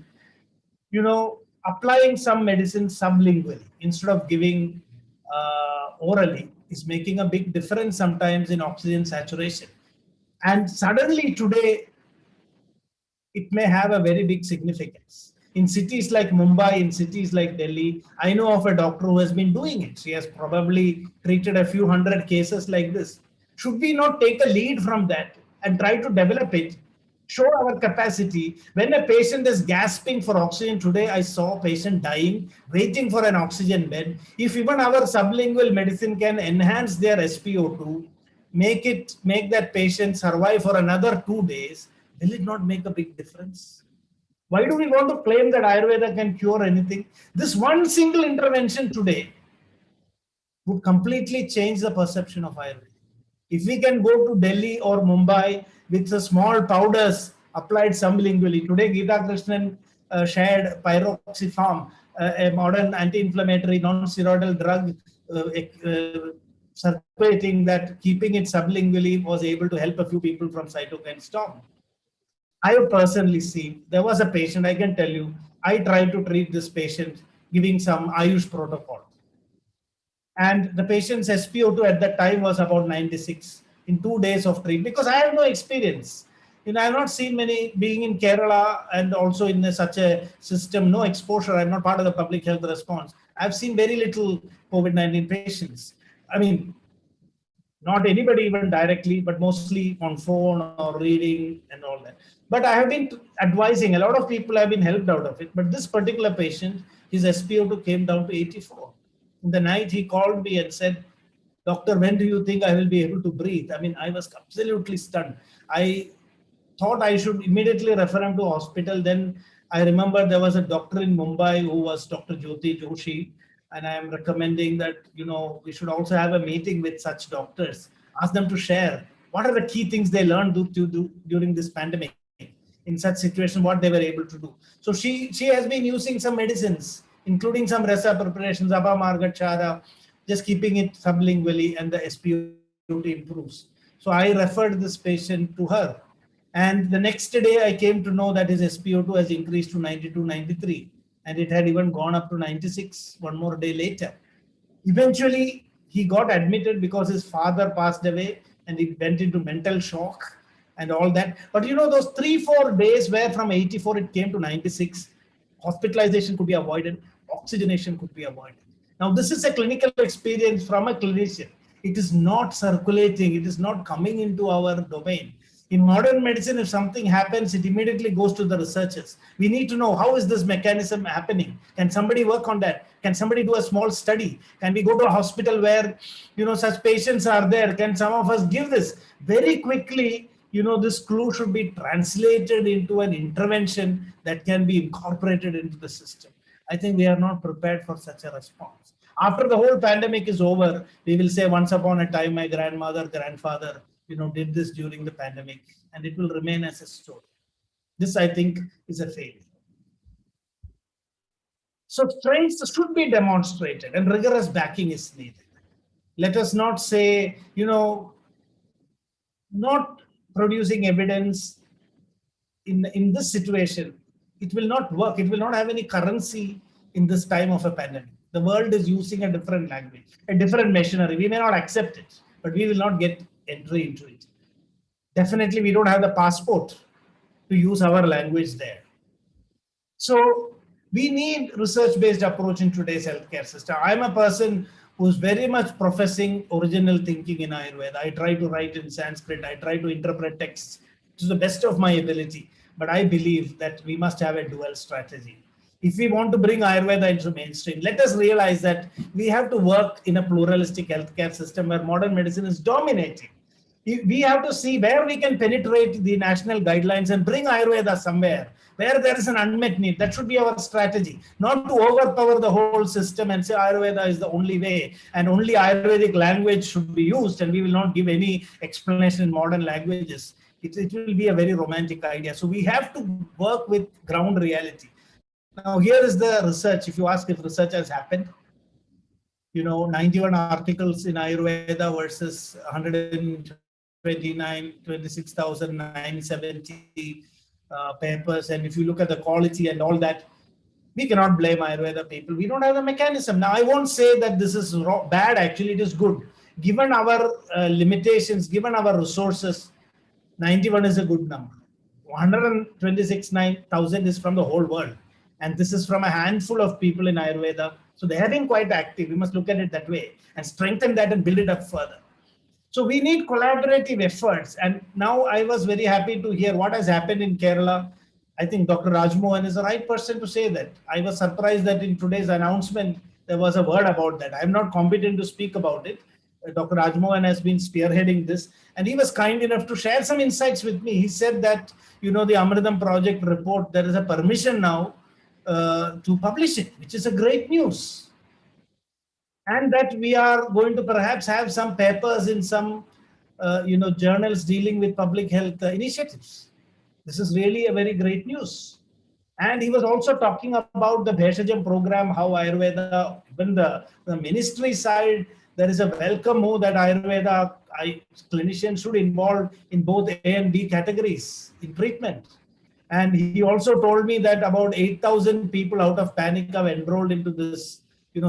Applying some medicine sublingually instead of giving orally is making a big difference sometimes in oxygen saturation. And suddenly today, it may have a very big significance. In cities like Mumbai, in cities like Delhi, I know of a doctor who has been doing it. She has probably treated a few hundred cases like this. Should we not take a lead from that and try to develop it, show our capacity? When a patient is gasping for oxygen today, I saw a patient dying, waiting for an oxygen bed. If even our sublingual medicine can enhance their SpO2, make that patient survive for another 2 days, will it not make a big difference? Why do we want to claim that Ayurveda can cure anything? This one single intervention today would completely change the perception of Ayurveda. If we can go to Delhi or Mumbai with the small powders applied sublingually. Today, Geeta Krishnan shared pyroxyfarm, a modern anti-inflammatory non-steroidal drug circulating, that keeping it sublingually was able to help a few people from cytokine storm. I have personally seen, there was a patient, I can tell you, I tried to treat this patient giving some Ayush protocol. And the patient's SpO2 at that time was about 96. in 2 days of treatment, because I have no experience. I have not seen many, being in Kerala and also in such a system, no exposure. I'm not part of the public health response. I've seen very little COVID-19 patients. I mean, not anybody even directly, but mostly on phone or reading and all that. But I have been advising, a lot of people have been helped out of it. But this particular patient, his SpO2 came down to 84. In the night, he called me and said, "Doctor, when do you think I will be able to breathe?" I mean, I was absolutely stunned. I thought I should immediately refer him to hospital. Then I remember there was a doctor in Mumbai who was Dr. Jyoti Joshi, and I am recommending that we should also have a meeting with such doctors, ask them to share what are the key things they learned to do during this pandemic. In such situation, what they were able to do. So she has been using some medicines, including some resa preparations, apamargachara, just keeping it sublingually, and the SpO2 improves. So I referred this patient to her. And the next day, I came to know that his SpO2 has increased to 92, 93, and it had even gone up to 96 one more day later. Eventually, he got admitted because his father passed away, and he went into mental shock and all that. But those 3-4 days where from 84 it came to 96, hospitalization could be avoided, oxygenation could be avoided. Now, this is a clinical experience from a clinician. It is not circulating, it is not coming into our domain. In modern medicine, if something happens, it immediately goes to the researchers. We need to know, how is this mechanism happening? Can somebody work on that? Can somebody do a small study? Can we go to a hospital where, such patients are there? Can some of us give this? Very quickly, this clue should be translated into an intervention that can be incorporated into the system. I think we are not prepared for such a response. After the whole pandemic is over, we will say, once upon a time, my grandmother, grandfather, did this during the pandemic, and it will remain as a story. This, I think, is a failure. So strengths should be demonstrated, and rigorous backing is needed. Let us not say, not producing evidence in this situation. It will not work. It will not have any currency in this time of a pandemic. The world is using a different language, a different machinery. We may not accept it, but we will not get entry into it. Definitely, we don't have the passport to use our language there. So we need research-based approach in today's healthcare system. I'm a person who's very much professing original thinking in Ayurveda. I try to write in Sanskrit. I try to interpret texts to the best of my ability. But I believe that we must have a dual strategy. If we want to bring Ayurveda into mainstream, let us realize that we have to work in a pluralistic healthcare system where modern medicine is dominating. We have to see where we can penetrate the national guidelines and bring Ayurveda somewhere where there is an unmet need. That should be our strategy, not to overpower the whole system and say Ayurveda is the only way and only Ayurvedic language should be used, and we will not give any explanation in modern languages. It will be a very romantic idea. So we have to work with ground reality. Now, here is the research. If you ask if research has happened, 91 articles in Ayurveda versus 26,970 papers. And if you look at the quality and all that, we cannot blame Ayurveda people. We don't have the mechanism. Now, I won't say that this is bad. Actually, it is good. Given our limitations, given our resources, 91 is a good number. 126,000 is from the whole world. And this is from a handful of people in Ayurveda. So they have been quite active. We must look at it that way and strengthen that and build it up further. So we need collaborative efforts. And now I was very happy to hear what has happened in Kerala. I think Dr. Rajmohan is the right person to say that. I was surprised that in today's announcement, there was a word about that. I'm not competent to speak about it. Dr. Rajmohan has been spearheading this, and he was kind enough to share some insights with me. He said that, the Amridam project report, there is a permission now to publish it, which is a great news. And that we are going to perhaps have some papers in some, journals dealing with public health initiatives. This is really a very great news. And he was also talking about the Bheshajam program, how Ayurveda, even the ministry side, there is a welcome move that Ayurveda clinicians should involve in both A and B categories in treatment. And he also told me that about 8,000 people out of panic have enrolled into this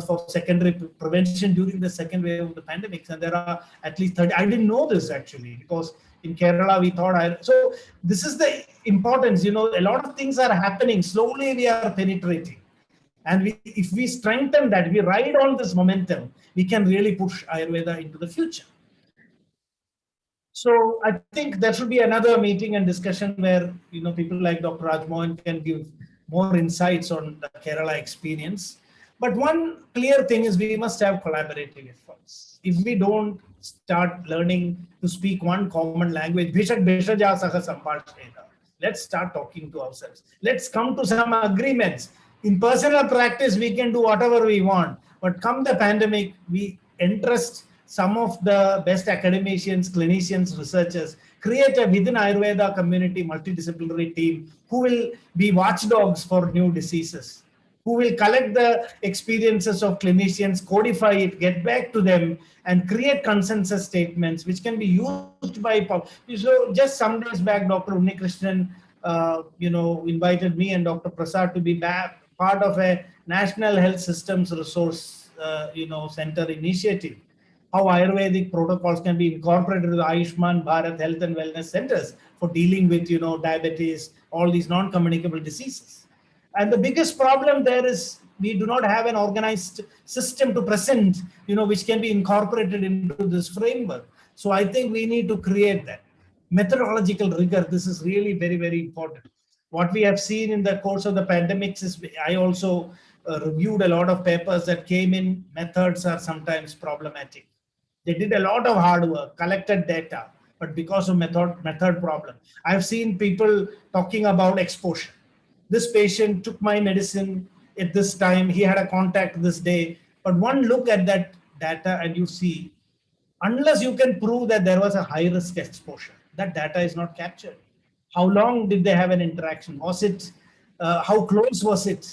for secondary prevention during the second wave of the pandemics. And there are at least 30. I didn't know this actually, because in Kerala we thought so this is the importance, a lot of things are happening. Slowly we are penetrating. And if we strengthen that, we ride on this momentum, we can really push Ayurveda into the future. So I think there should be another meeting and discussion where people like Dr. Rajmohan can give more insights on the Kerala experience. But one clear thing is we must have collaborative efforts. If we don't start learning to speak one common language, let's start talking to ourselves. Let's come to some agreements. In personal practice, we can do whatever we want. But come the pandemic, we entrust some of the best academicians, clinicians, researchers, create a within Ayurveda community multidisciplinary team who will be watchdogs for new diseases, who will collect the experiences of clinicians, codify it, get back to them, and create consensus statements which can be used by. So just some days back, Dr. Unnikrishnan, invited me and Dr. Prasad to be part of a National Health Systems Resource, Center initiative. How Ayurvedic protocols can be incorporated to the Ayushman Bharat Health and Wellness Centers for dealing with, diabetes, all these non-communicable diseases. And the biggest problem there is we do not have an organized system to present, which can be incorporated into this framework. So I think we need to create that. Methodological rigor, this is really very, very important. What we have seen in the course of the pandemics is, I also reviewed a lot of papers that came in, methods are sometimes problematic. They did a lot of hard work, collected data, but because of method problem. I've seen people talking about exposure. This patient took my medicine at this time, he had a contact this day, but one look at that data and you see, unless you can prove that there was a high risk exposure, that data is not captured. How long did they have an interaction? Was it, how close was it?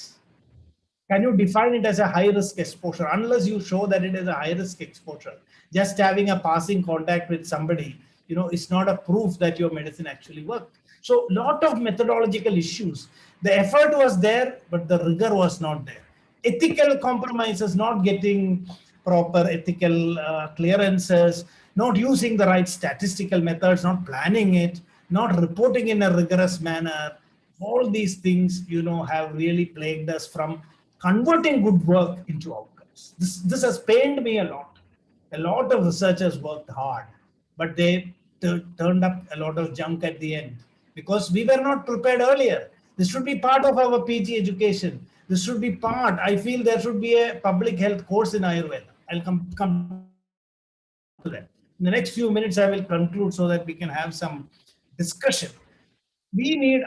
Can you define it as a high risk exposure? Unless you show that it is a high risk exposure, just having a passing contact with somebody, it's not a proof that your medicine actually worked. So lot of methodological issues. The effort was there, but the rigor was not there. Ethical compromises, not getting proper ethical clearances, not using the right statistical methods, not planning it, not reporting in a rigorous manner. All these things, have really plagued us from converting good work into outcomes. This has pained me a lot. A lot of researchers worked hard, but they turned up a lot of junk at the end because we were not prepared earlier. This should be part of our PG education. This should be part. I feel there should be a public health course in Ayurveda. I'll come to that. In the next few minutes, I will conclude so that we can have some discussion. We need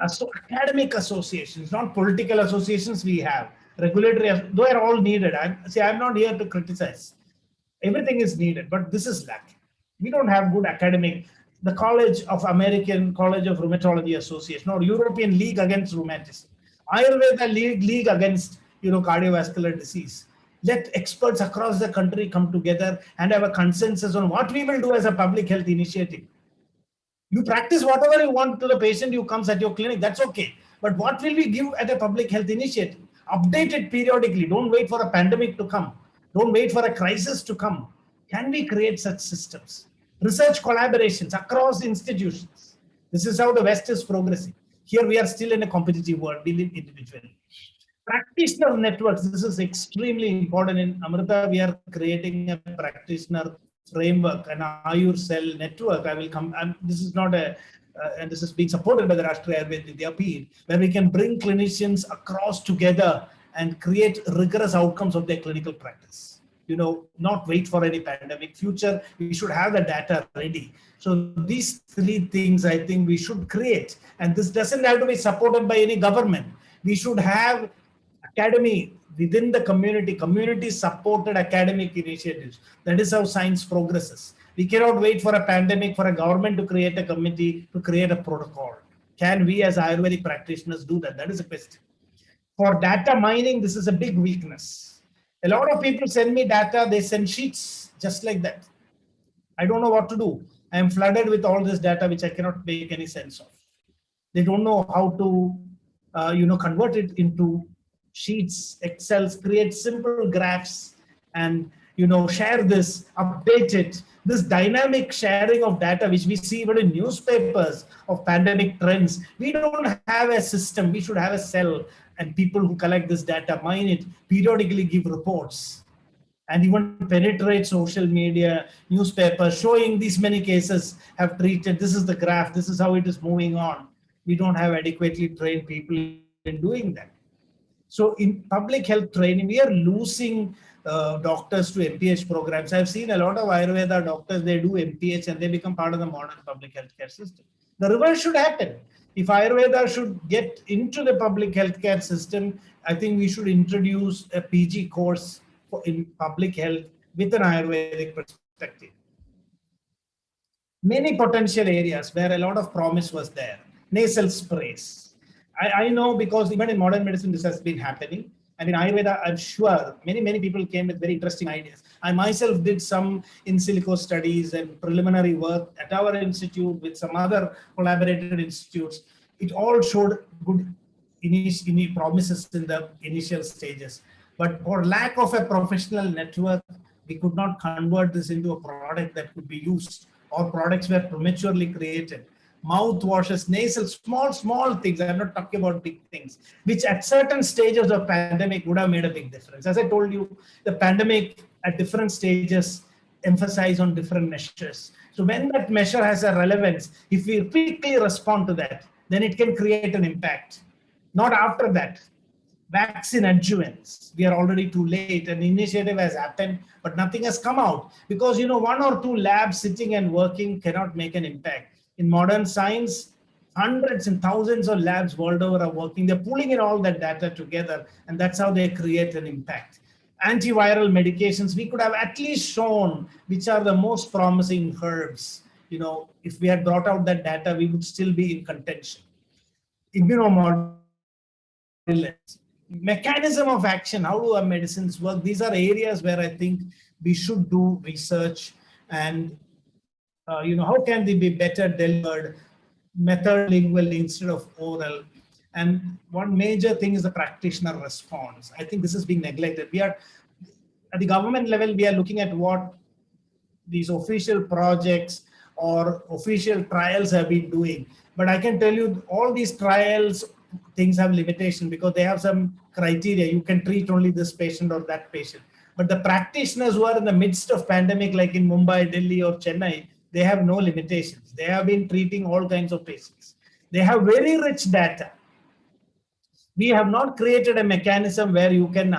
academic associations, not political associations. We have regulatory, they are all needed. I'm not here to criticize. Everything is needed, but this is lacking. We don't have good academic. The American College of Rheumatology Association or European League Against Rheumatism, Ayurveda League Against cardiovascular disease. Let experts across the country come together and have a consensus on what we will do as a public health initiative. You practice whatever you want to the patient who comes at your clinic, that's okay. But what will we give at a public health initiative? Update it periodically. Don't wait for a pandemic to come. Don't wait for a crisis to come. Can we create such systems? Research collaborations across institutions. This is how the West is progressing. Here we are still in a competitive world, we live individually. Practitioner networks, this is extremely important. In Amrita, we are creating a practitioner framework, an Ayur cell network. I will come, this is not and this is being supported by the Rashtriya Ayurveda Vidyapeeth, where we can bring clinicians across together and create rigorous outcomes of their clinical practice. Not wait for any pandemic future. We should have the data ready. So these three things I think we should create. And this doesn't have to be supported by any government. We should have academy within the community supported academic initiatives. That is how science progresses. We cannot wait for a pandemic for a government to create a committee to create a protocol. Can we as Ayurvedic practitioners do that? That is a question. For data mining, this is a big weakness. A lot of people send me data, they send sheets just like that. I don't know what to do. I am flooded with all this data which I cannot make any sense of. They don't know how to convert it into sheets, Excels, create simple graphs, and share this, update it. This dynamic sharing of data, which we see even in newspapers of pandemic trends, we don't have a system. We should have a cell, and people who collect this data, mine it, periodically give reports, and even penetrate social media, newspapers, showing these many cases have treated. This is the graph. This is how it is moving on. We don't have adequately trained people in doing that. So in public health training, we are losing doctors to MPH programs. I've seen a lot of Ayurveda doctors, they do MPH and they become part of the modern public healthcare system. The reverse should happen. If Ayurveda should get into the public healthcare system, I think we should introduce a PG course in public health with an Ayurvedic perspective. Many potential areas where a lot of promise was there. Nasal sprays. I know, because even in modern medicine, this has been happening. And in Ayurveda, I'm sure many people came with very interesting ideas. I myself did some in silico studies and preliminary work at our institute with some other collaborated institutes. It all showed good promises in the initial stages. But for lack of a professional network, we could not convert this into a product that could be used, or products were prematurely created. Mouthwashes, nasal, small things. I'm not talking about big things, which at certain stages of pandemic would have made a big difference. As I told you, the pandemic at different stages emphasize on different measures. So when that measure has a relevance, if we quickly respond to that, then it can create an impact. Not after that. Vaccine adjuvants, we are already too late. An initiative has happened, but nothing has come out, because one or two labs sitting and working cannot make an impact. In modern science, hundreds and thousands of labs world over are working. They're pulling in all that data together, and that's how they create an impact. Antiviral medications, we could have at least shown which are the most promising herbs. If we had brought out that data, we would still be in contention. Immunomodulants, mechanism of action, how do our medicines work? These are areas where I think we should do research, and how can they be better delivered method lingually instead of oral. And one major thing is the practitioner response. I think this is being neglected. We are at the government level, we are looking at what these official projects or official trials have been doing. But I can tell you, all these trials, things have limitation, because they have some criteria. You can treat only this patient or that patient. But the practitioners who are in the midst of pandemic, like in Mumbai, Delhi, or Chennai, they have no limitations. They have been treating all kinds of patients. They have very rich data. We have not created a mechanism where you can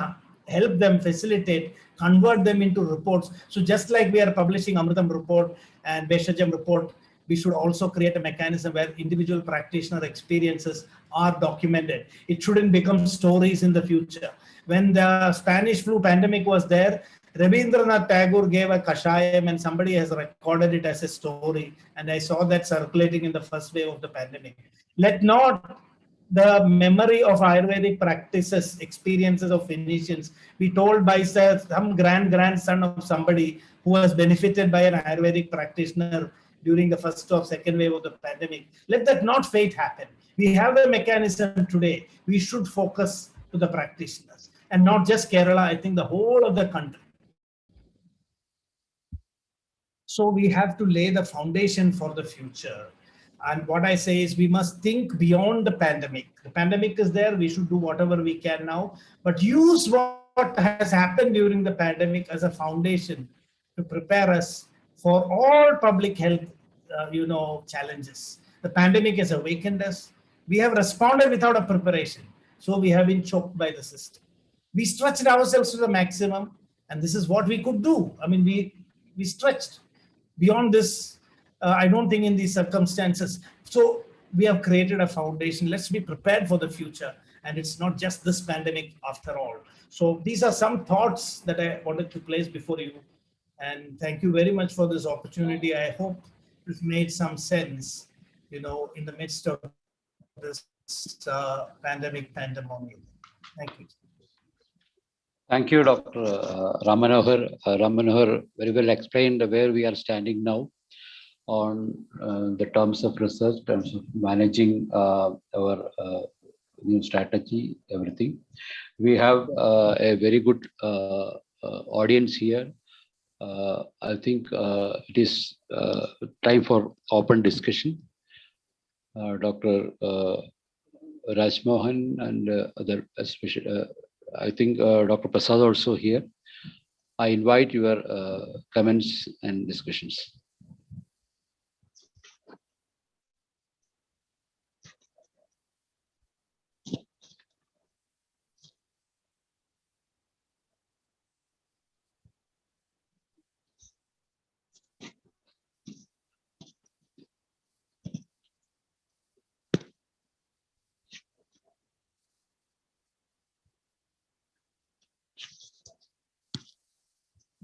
help them, facilitate, convert them into reports. So just like we are publishing Amritam report and Beshajam report, we should also create a mechanism where individual practitioner experiences are documented. It shouldn't become stories in the future. When the Spanish flu pandemic was there, Rabindranath Tagore gave a kashayam and somebody has recorded it as a story. And I saw that circulating in the first wave of the pandemic. Let not the memory of Ayurvedic practices, experiences of physicians be told by some grandson of somebody who has benefited by an Ayurvedic practitioner during the first or second wave of the pandemic. Let that not fate happen. We have a mechanism today. We should focus to the practitioners, and not just Kerala, I think the whole of the country. So we have to lay the foundation for the future. And what I say is we must think beyond the pandemic. The pandemic is there. We should do whatever we can now, but use what has happened during the pandemic as a foundation to prepare us for all public health challenges. The pandemic has awakened us. We have responded without a preparation. So we have been choked by the system. We stretched ourselves to the maximum, and this is what we could do. I mean, we stretched beyond this. I don't think in these circumstances. So we have created a foundation. Let's be prepared for the future. And it's not just this pandemic after all. So these are some thoughts that I wanted to place before you. And thank you very much for this opportunity. I hope it's made some sense, in the midst of this pandemic pandemonium. Thank you. Thank you, Dr. Rammanohar. Rammanohar very well explained where we are standing now on the terms of research, terms of managing our new strategy, everything. We have a very good audience here. I think it is time for open discussion. Dr. Rajmohan and other, especially, I think Dr. Prasad also here. I invite your comments and discussions.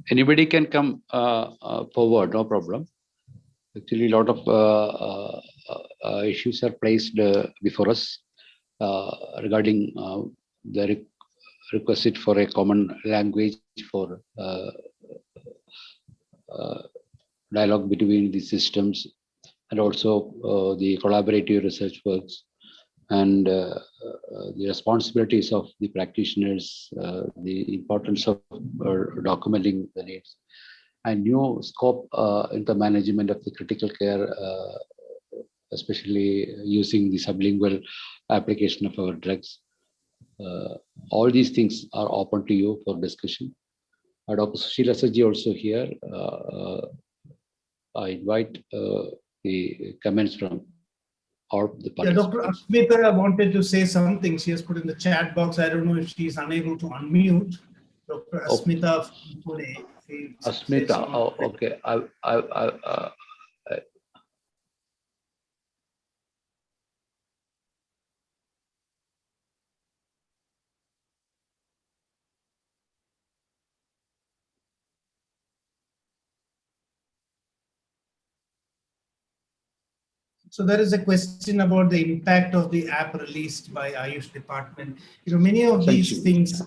Anybody can come forward, no problem. Actually, a lot of issues are placed before us regarding the requisite for a common language for dialogue between the systems, and also the collaborative research works, and the responsibilities of the practitioners, the importance of documenting the needs, and new scope in the management of the critical care, especially using the sublingual application of our drugs. All these things are open to you for discussion. Dr. Sushila Saji also here. I invite the comments from all the participants. Dr. Asmita wanted to say something. She has put in the chat box. I don't know if she is unable to unmute. Dr. Asmita from Pune. Asmita, oh, okay. So there is a question about the impact of the app released by Ayush department. Many of these things.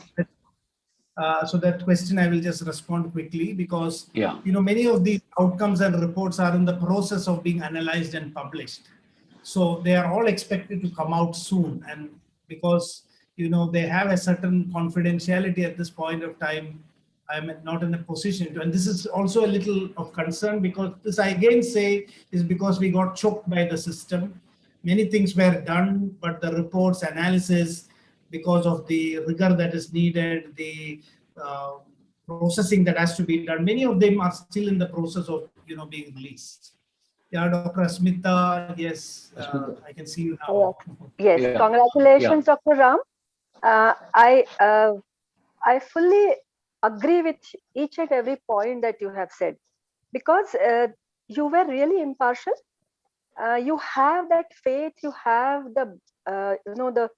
So that question I will just respond quickly, because many of these outcomes and reports are in the process of being analyzed and published. So they are all expected to come out soon, and because they have a certain confidentiality at this point of time, I'm not in a position to, and this is also a little of concern, because this, I again say, is because we got choked by the system. Many things were done, but the reports, analysis, because of the rigor that is needed, the processing that has to be done, many of them are still in the process of being released. Yeah, Dr. Asmita, yes, I can see you now. Yes, congratulations, Dr. Ram. I fully agree with each and every point that you have said, because you were really impartial. You have that faith, you have the the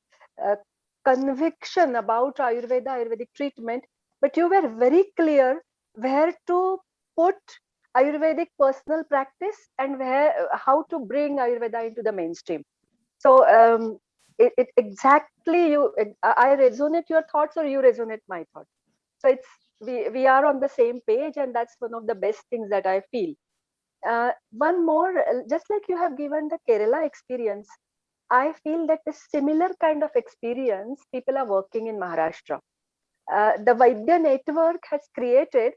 conviction about Ayurvedic treatment, but you were very clear where to put Ayurvedic personal practice and how to bring Ayurveda into the mainstream. So it exactly I resonate your thoughts, or you resonate my thoughts. So it's we are on the same page, and that's one of the best things that I feel. One more, just like you have given the Kerala experience, I feel that a similar kind of experience people are working in Maharashtra. The Vaidya network has created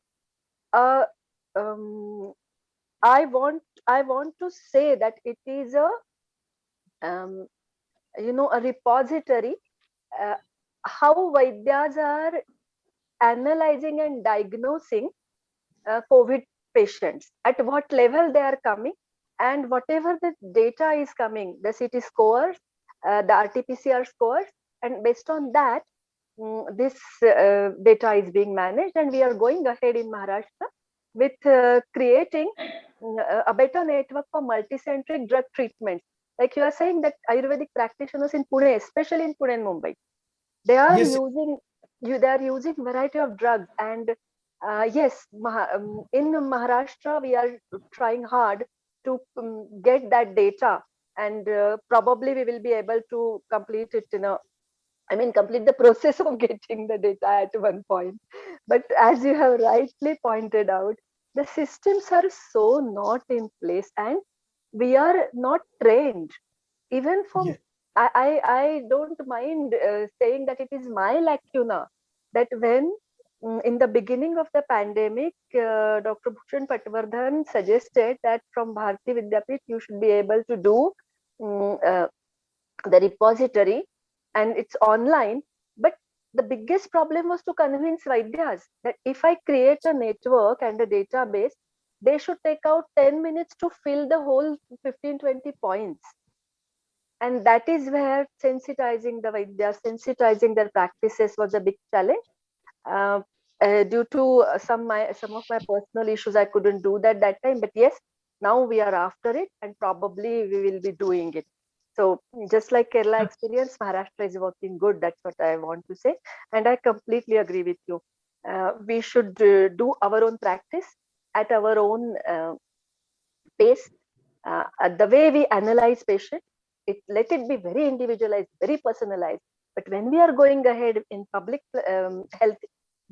a, I want to say that it is a a repository, how Vaidyas are analyzing and diagnosing COVID patients, at what level they are coming, and whatever the data is coming, the CT scores, the RT-PCR scores, and based on that, this data is being managed, and we are going ahead in Maharashtra with creating a better network for multicentric drug treatments. Like you are saying that Ayurvedic practitioners in Pune, especially in Pune and Mumbai, they are using variety of drugs, and yes, in Maharashtra we are trying hard to get that data, and probably we will be able to complete it complete the process of getting the data at one point. But as you have rightly pointed out, the systems are so not in place, and we are not trained even for I don't mind saying that it is my lacuna, that when in the beginning of the pandemic, Dr. Bhushan Patwardhan suggested that from Bharati Vidyapith you should be able to do mm, uh, the repository, and it's online. But the biggest problem was to convince Vaidyas that if I create a network and a database, they should take out 10 minutes to fill the whole 15-20 points. And that is where sensitizing the Vaidyas, sensitizing their practices was a big challenge. Uh, due to some of my personal issues, I couldn't do that time. But yes, now we are after it, and probably we will be doing it. So just like Kerala experience, Maharashtra is working good. That's what I want to say, and I completely agree with you. We should do our own practice at our own pace. The way we analyze patient, let it be very individualized, very personalized. But when we are going ahead in public health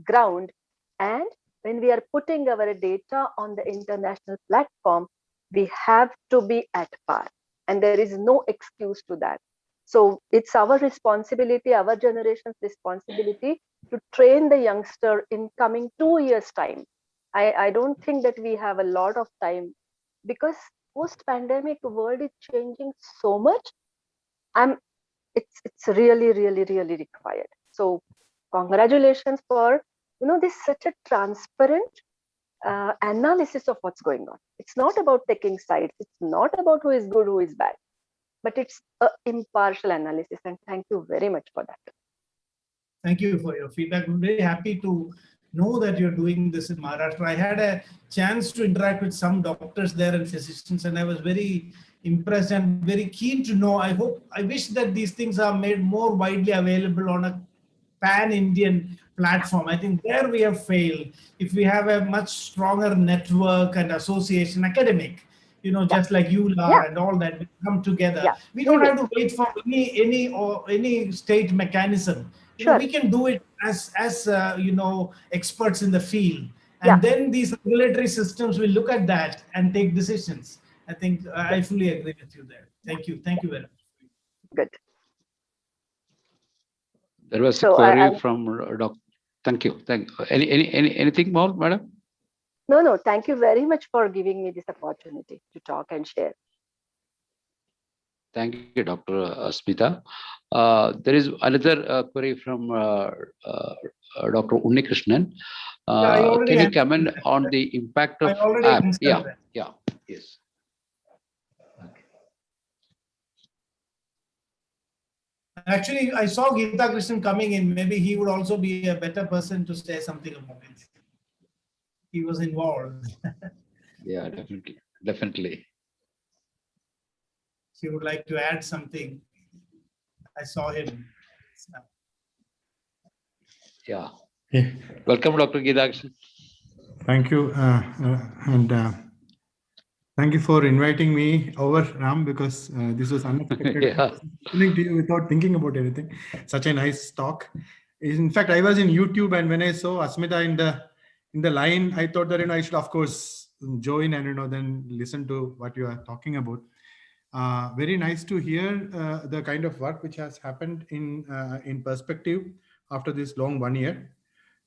ground, and when we are putting our data on the international platform, we have to be at par, and there is no excuse to that. So it's our responsibility, our generation's responsibility, to train the youngster in coming 2 years time. I don't think that we have a lot of time, because post-pandemic world is changing so much. I'm it's really required. So congratulations for this such a transparent analysis of what's going on. It's not about taking sides. It's not about who is good, who is bad, but it's an impartial analysis. And thank you very much for that. Thank you for your feedback. I'm very happy to know that you're doing this in Maharashtra. I had a chance to interact with some doctors there and physicians, and I was very impressed and very keen to know. I wish that these things are made more widely available on a pan-Indian platform. I think there we have failed. If we have a much stronger network and association, academic, just like you are and all that, we come together. We don't have to wait for any state mechanism. We can do it as experts in the field, and then these regulatory systems will look at that and take decisions. I think I fully agree with you there. Thank you very much. Good. There was a query from Dr. Thank you. Anything more, madam? No. Thank you very much for giving me this opportunity to talk and share. Thank you, Dr. Smita. There is another query from Dr. Unnikrishnan. Can you comment on the impact of app? Yes. Actually, I saw Geeta Krishnan coming in. Maybe he would also be a better person to say something about it. He was involved. Yeah, definitely. She would like to add something. I saw him. Yeah. Welcome, Dr. Geeta Krishnan. Thank you. And thank you for inviting me over, Ram, because this was unexpected. Listening to you without thinking about anything. Such a nice talk. In fact, I was in YouTube, and when I saw Asmita in the line, I thought that I should, of course, join and then listen to what you are talking about. Very nice to hear the kind of work which has happened in perspective after this long 1 year,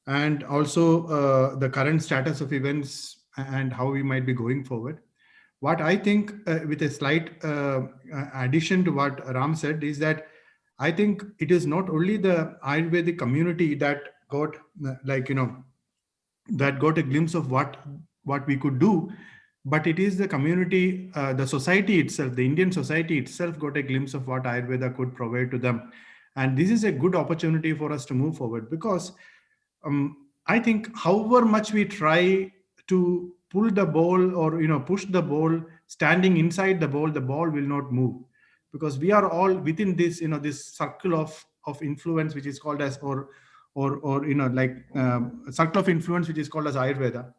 and also the current status of events and how we might be going forward. What I think, with a slight addition to what Ram said, is that I think it is not only the Ayurvedic community that got that got a glimpse of what we could do, but it is the community, the society itself, the Indian society itself got a glimpse of what Ayurveda could provide to them. And this is a good opportunity for us to move forward, because I think however much we try to pull the ball or push the ball, standing inside the ball will not move, because we are all within this this circle of influence, which is called as circle of influence, which is called as Ayurveda.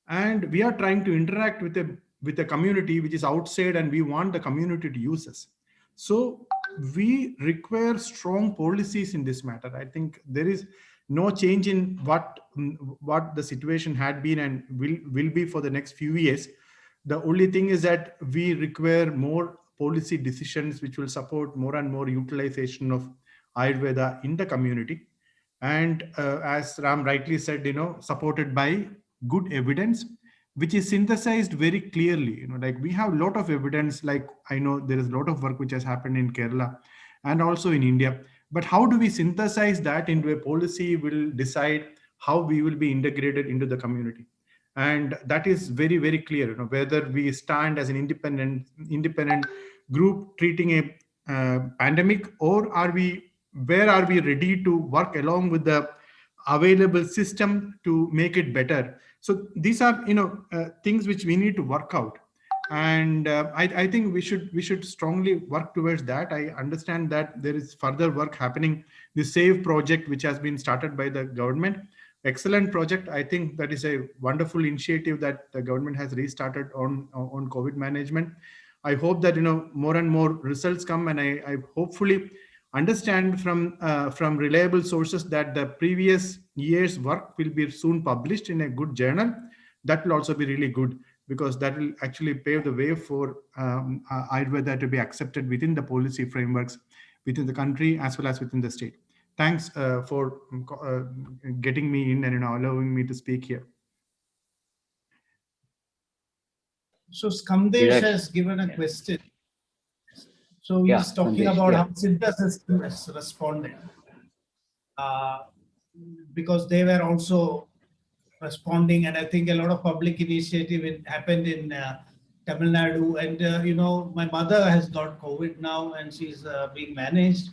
And we are trying to interact with a community which is outside, and we want the community to use us. So we require strong policies in this matter. I think there is no change in what the situation had been and will be for the next few years. The only thing is that we require more policy decisions which will support more and more utilization of Ayurveda in the community. And as Ram rightly said, supported by good evidence, which is synthesized very clearly. Like we have a lot of evidence, like I know there is a lot of work which has happened in Kerala and also in India. But how do we synthesize that into a policy will decide how we will be integrated into the community? And that is very, very clear, whether we stand as an independent group treating a pandemic, or where are we ready to work along with the available system to make it better? So these are things which we need to work out, and I think we should strongly work towards that. I understand that there is further work happening. The SAVE project, which has been started by the government, excellent project. I think that is a wonderful initiative that the government has restarted on COVID management. I hope that more and more results come, and I hopefully understand from reliable sources that the previous year's work will be soon published in a good journal. That will also be really good, because that will actually pave the way for Ayurveda to be accepted within the policy frameworks within the country as well as within the state. Thanks for getting me in and allowing me to speak here. So Skamdesh has given a question. So he's talking about how Siddha system has responded. Because they were also responding, and I think a lot of public initiative happened in Tamil Nadu. And my mother has got COVID now, and she's being managed.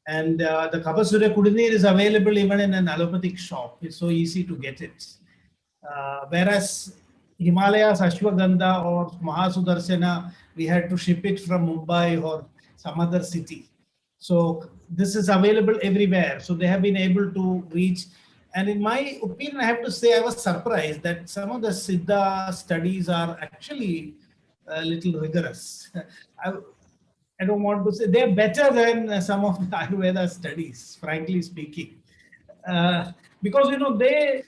And the Kapasura Kudineer is available even in an allopathic shop. It's so easy to get it. Whereas Himalayas, Ashwagandha or Mahasudarsana, we had to ship it from Mumbai or some other city. So this is available everywhere. So they have been able to reach. And in my opinion, I have to say, I was surprised that some of the Siddha studies are actually a little rigorous. I don't want to say they're better than some of the Ayurveda studies, frankly speaking, because they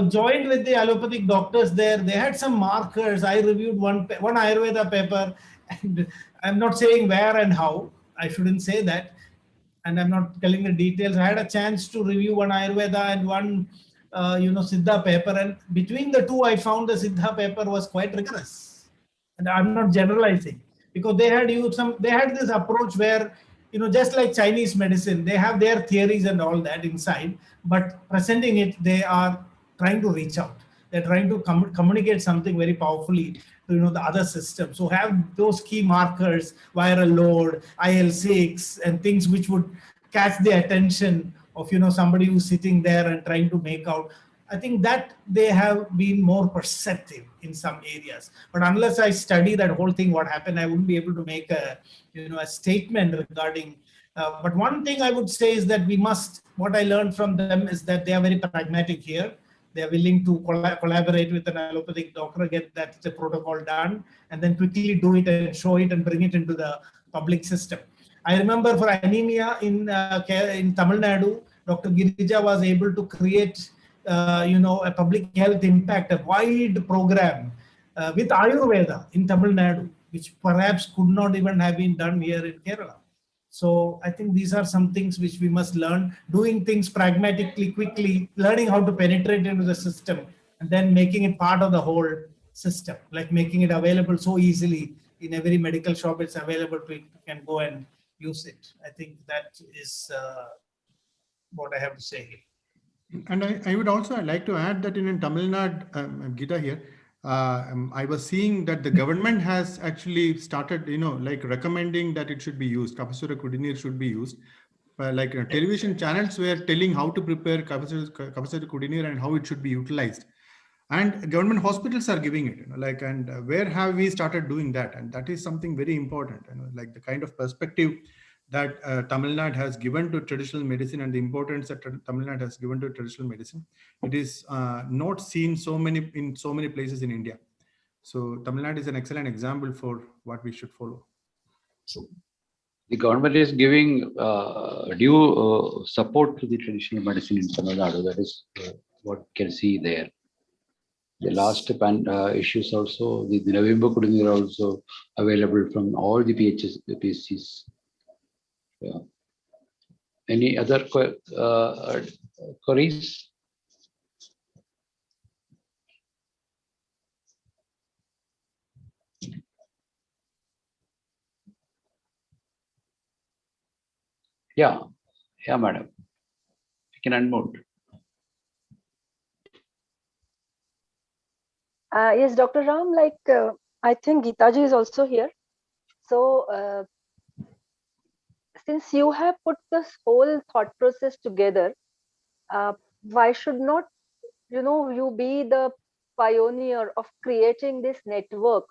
joined with the allopathic doctors there. They had some markers. I reviewed one Ayurveda paper, and I'm not saying where and how. I shouldn't say that, and I'm not telling the details. I had a chance to review one Ayurveda and one Siddha paper, and between the two, I found the Siddha paper was quite rigorous. And I'm not generalizing, because they had this approach where, just like Chinese medicine, they have their theories and all that inside, but presenting it, they are trying to reach out. They're trying to communicate something very powerfully to the other system. So have those key markers, viral load, IL-6, and things which would catch the attention of somebody who's sitting there and trying to make out. I think that they have been more perceptive in some areas. But unless I study that whole thing, what happened, I wouldn't be able to make a statement regarding. But one thing I would say is that what I learned from them is that they are very pragmatic here. They are willing to collaborate with an allopathic doctor, get that the protocol done, and then quickly do it and show it and bring it into the public system. I remember for anemia in Tamil Nadu, Dr. Girija was able to create a public health impact, a wide program with Ayurveda in Tamil Nadu, which perhaps could not even have been done here in Kerala. So I think these are some things which we must learn, doing things pragmatically, quickly, learning how to penetrate into the system, and then making it part of the whole system, like making it available so easily in every medical shop. It's available, you can go and use it. I think that is what I have to say here. And I would also like to add that in Tamil Nadu, Gita here, I was seeing that the government has actually started, like recommending that it should be used. Kapasura Kudineer should be used. Television channels were telling how to prepare Kapasura Kudineer and how it should be utilized. And government hospitals are giving it, and where have we started doing that? And that is something very important, like the kind of perspective that Tamil Nadu has given to traditional medicine and the importance that Tamil Nadu has given to traditional medicine. It is not seen in so many places in India. So Tamil Nadu is an excellent example for what we should follow. The government is giving due support to the traditional medicine in Tamil Nadu. That is what you can see there. The last issues also, the November Kudunir are also available from all the PSCs. Yeah. Any other queries? Yeah, madam. You can unmute. Yes, Dr. Ram, I think Geetaji is also here. So since you have put this whole thought process together, why should not, you be the pioneer of creating this network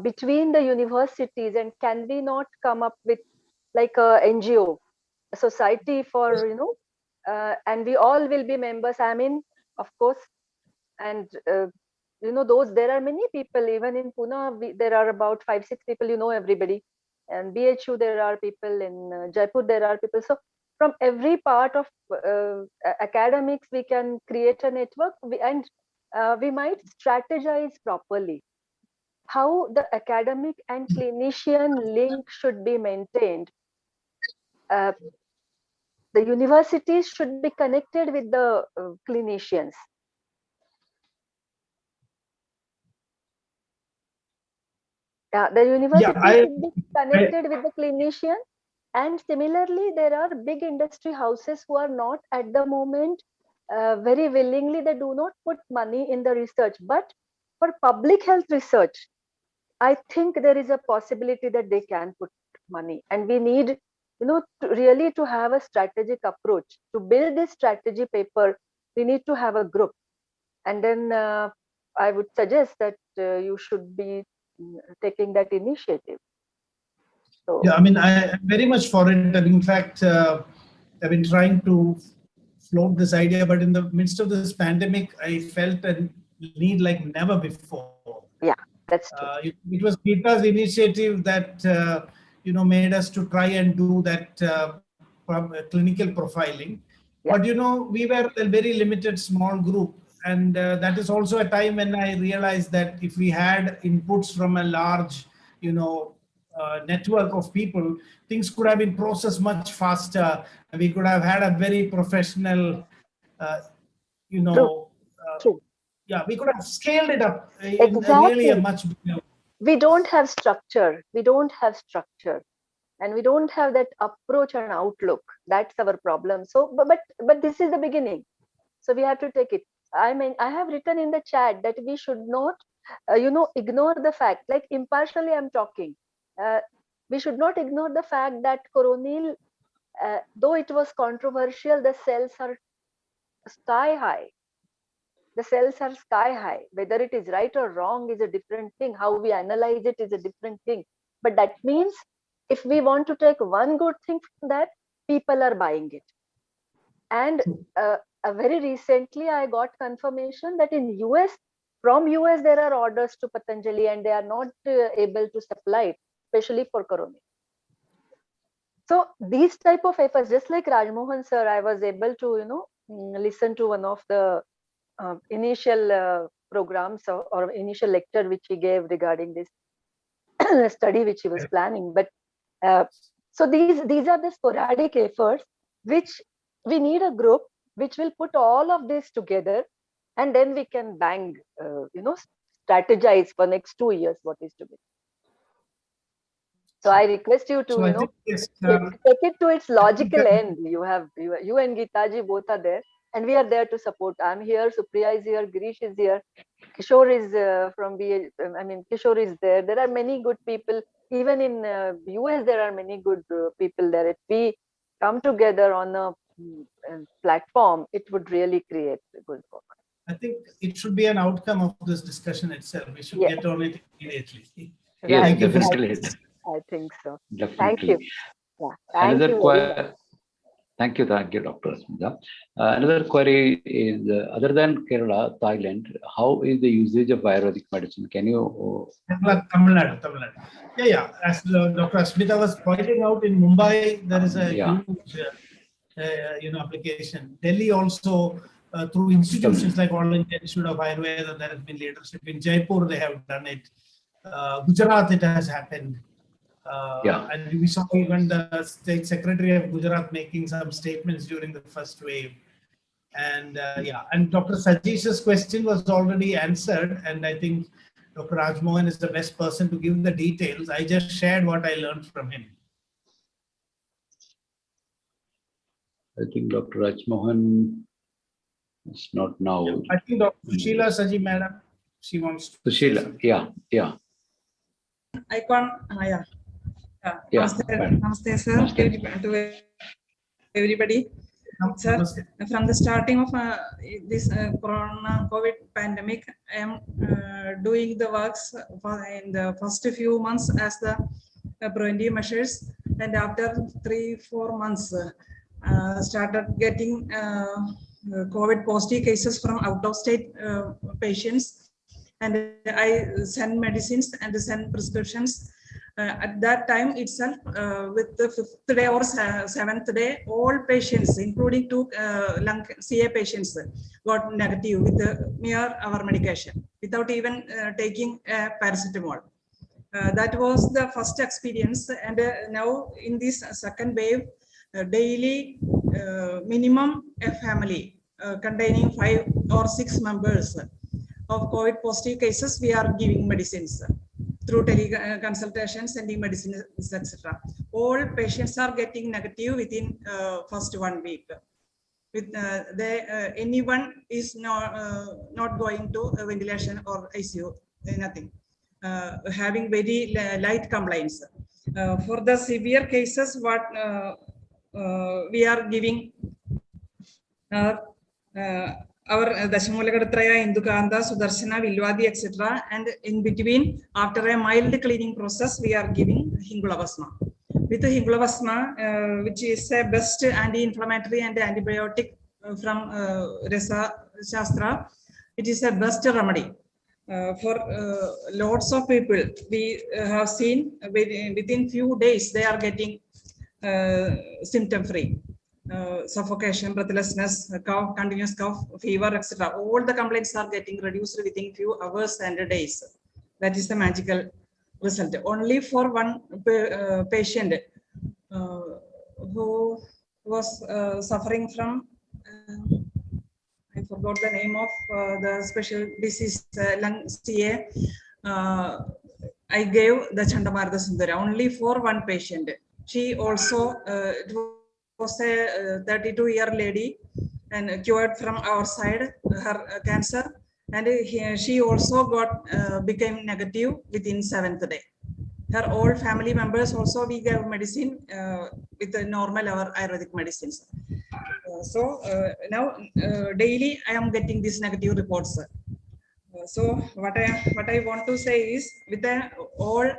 between the universities, and can we not come up with like a NGO, a society for, and we all will be members, I mean, of course, and there are many people, even in Pune, there are about 5-6 people, everybody, and BHU, there are people in Jaipur, there are people. So from every part of academics, we can create a network, and we might strategize properly how the academic and clinician link should be maintained. The universities should be connected with the clinicians. The university should be connected with the clinician, and similarly, there are big industry houses who are not at the moment very willingly, they do not put money in the research, but for public health research, I think there is a possibility that they can put money, and we need, really to have a strategic approach to build this strategy paper. We need to have a group, and then I would suggest that you should be taking that initiative. So, yeah, I mean, I'm very much for it. And in fact, I've been trying to float this idea, but in the midst of this pandemic, I felt a need like never before. Yeah, that's true. It was Geeta's initiative that made us to try and do that clinical profiling. Yeah. But we were a very limited small group, and that is also a time when I realized that if we had inputs from a large, network of people, things could have been processed much faster, and we could have had a very professional, True. yeah, we could have scaled it up in Exactly. really a much bigger. We don't have structure. And we don't have that approach and outlook. That's our problem. So, but this is the beginning. So we have to take it. I mean, I have written in the chat that we should not, ignore the fact, like impartially I'm talking. We should not ignore the fact that coronil, though it was controversial, the cells are sky high. The cells are sky high. Whether it is right or wrong is a different thing. How we analyze it is a different thing. But that means if we want to take one good thing from that, people are buying it. And very recently, I got confirmation that in from US, there are orders to Patanjali, and they are not able to supply it, especially for corona. So these type of efforts, just like Rajmohan sir, I was able to, listen to one of the initial programs or initial lecture which he gave regarding this study which he was planning. But so these are the sporadic efforts which we need a group which will put all of this together, and then we can strategize for next 2 years what is to be. So I request you to take it to its logical end. You and Geetaji both are there, and we are there to support. I'm here, Supriya is here, Girish is here, Kishore is from Kishore is there. There are many good people. Even in US, there are many good people there. If we come together on a platform, it would really create good work. I think it should be an outcome of this discussion itself. We should get on it immediately. Yes, Thank you. definitely. I think so. Definitely. Thank you. Yeah, thank you, Dr. Smita. Another query is, other than Kerala, Thailand, how is the usage of Ayurvedic medicine? Can you? Tamil Nadu. Yeah. As Dr. Smita was pointing out, in Mumbai, there is a huge application. Delhi also, through institutions like All India Institute of Ayurveda. There has been leadership. In Jaipur, they have done it. Gujarat, it has happened. And we saw even the State Secretary of Gujarat making some statements during the first wave. And and Dr. Sajish's question was already answered. And I think Dr. Rajmohan is the best person to give the details. I just shared what I learned from him. I think Dr. Rajmohan is not now. I think Dr. Sushila Saji, madam, she wants to. Sushila, yeah. Icon, Yeah. Namaste, sir. Namaste. To everybody. Sir, from the starting of this corona COVID pandemic, I am doing the works in the first few months as the preventive measures, and after 3-4 months, started getting COVID positive cases from out-of-state patients, and I send medicines and send prescriptions. At that time itself, with the 5th day or 7th day, all patients, including 2 lung CA patients, got negative with the mere our medication, without even taking paracetamol. That was the first experience, and now in this second wave, daily minimum a family containing 5 or 6 members of COVID positive cases, we are giving medicines through teleconsultation, sending medicines, etc. All patients are getting negative within first 1 week. With anyone is not going to ventilation or ICU, nothing. Having very light complaints. For the severe cases, what we are giving our Dashamulakadatraya, Indukanda, Sudarshana, Vilwadi, etc. And in between, after a mild cleaning process, we are giving Hingulavasma. With the Hingulavasma, which is a best anti-inflammatory and antibiotic from Resa Shastra, it is a best remedy. For lots of people, we have seen within few days, they are getting symptom-free. Suffocation, breathlessness, cough, continuous cough, fever, etc. All the complaints are getting reduced within few hours and days. That is the magical result. Only for one patient who was suffering from, I forgot the name of the special disease, lung CA. I gave the Chandamarda Sundara only for one patient. She also, was a 32-year lady and cured from our side her cancer, and she also got became negative within 7th day. Her all family members also we gave medicine with the normal our Ayurvedic medicines. So now daily I am getting these negative reports. So what I want to say is, with the all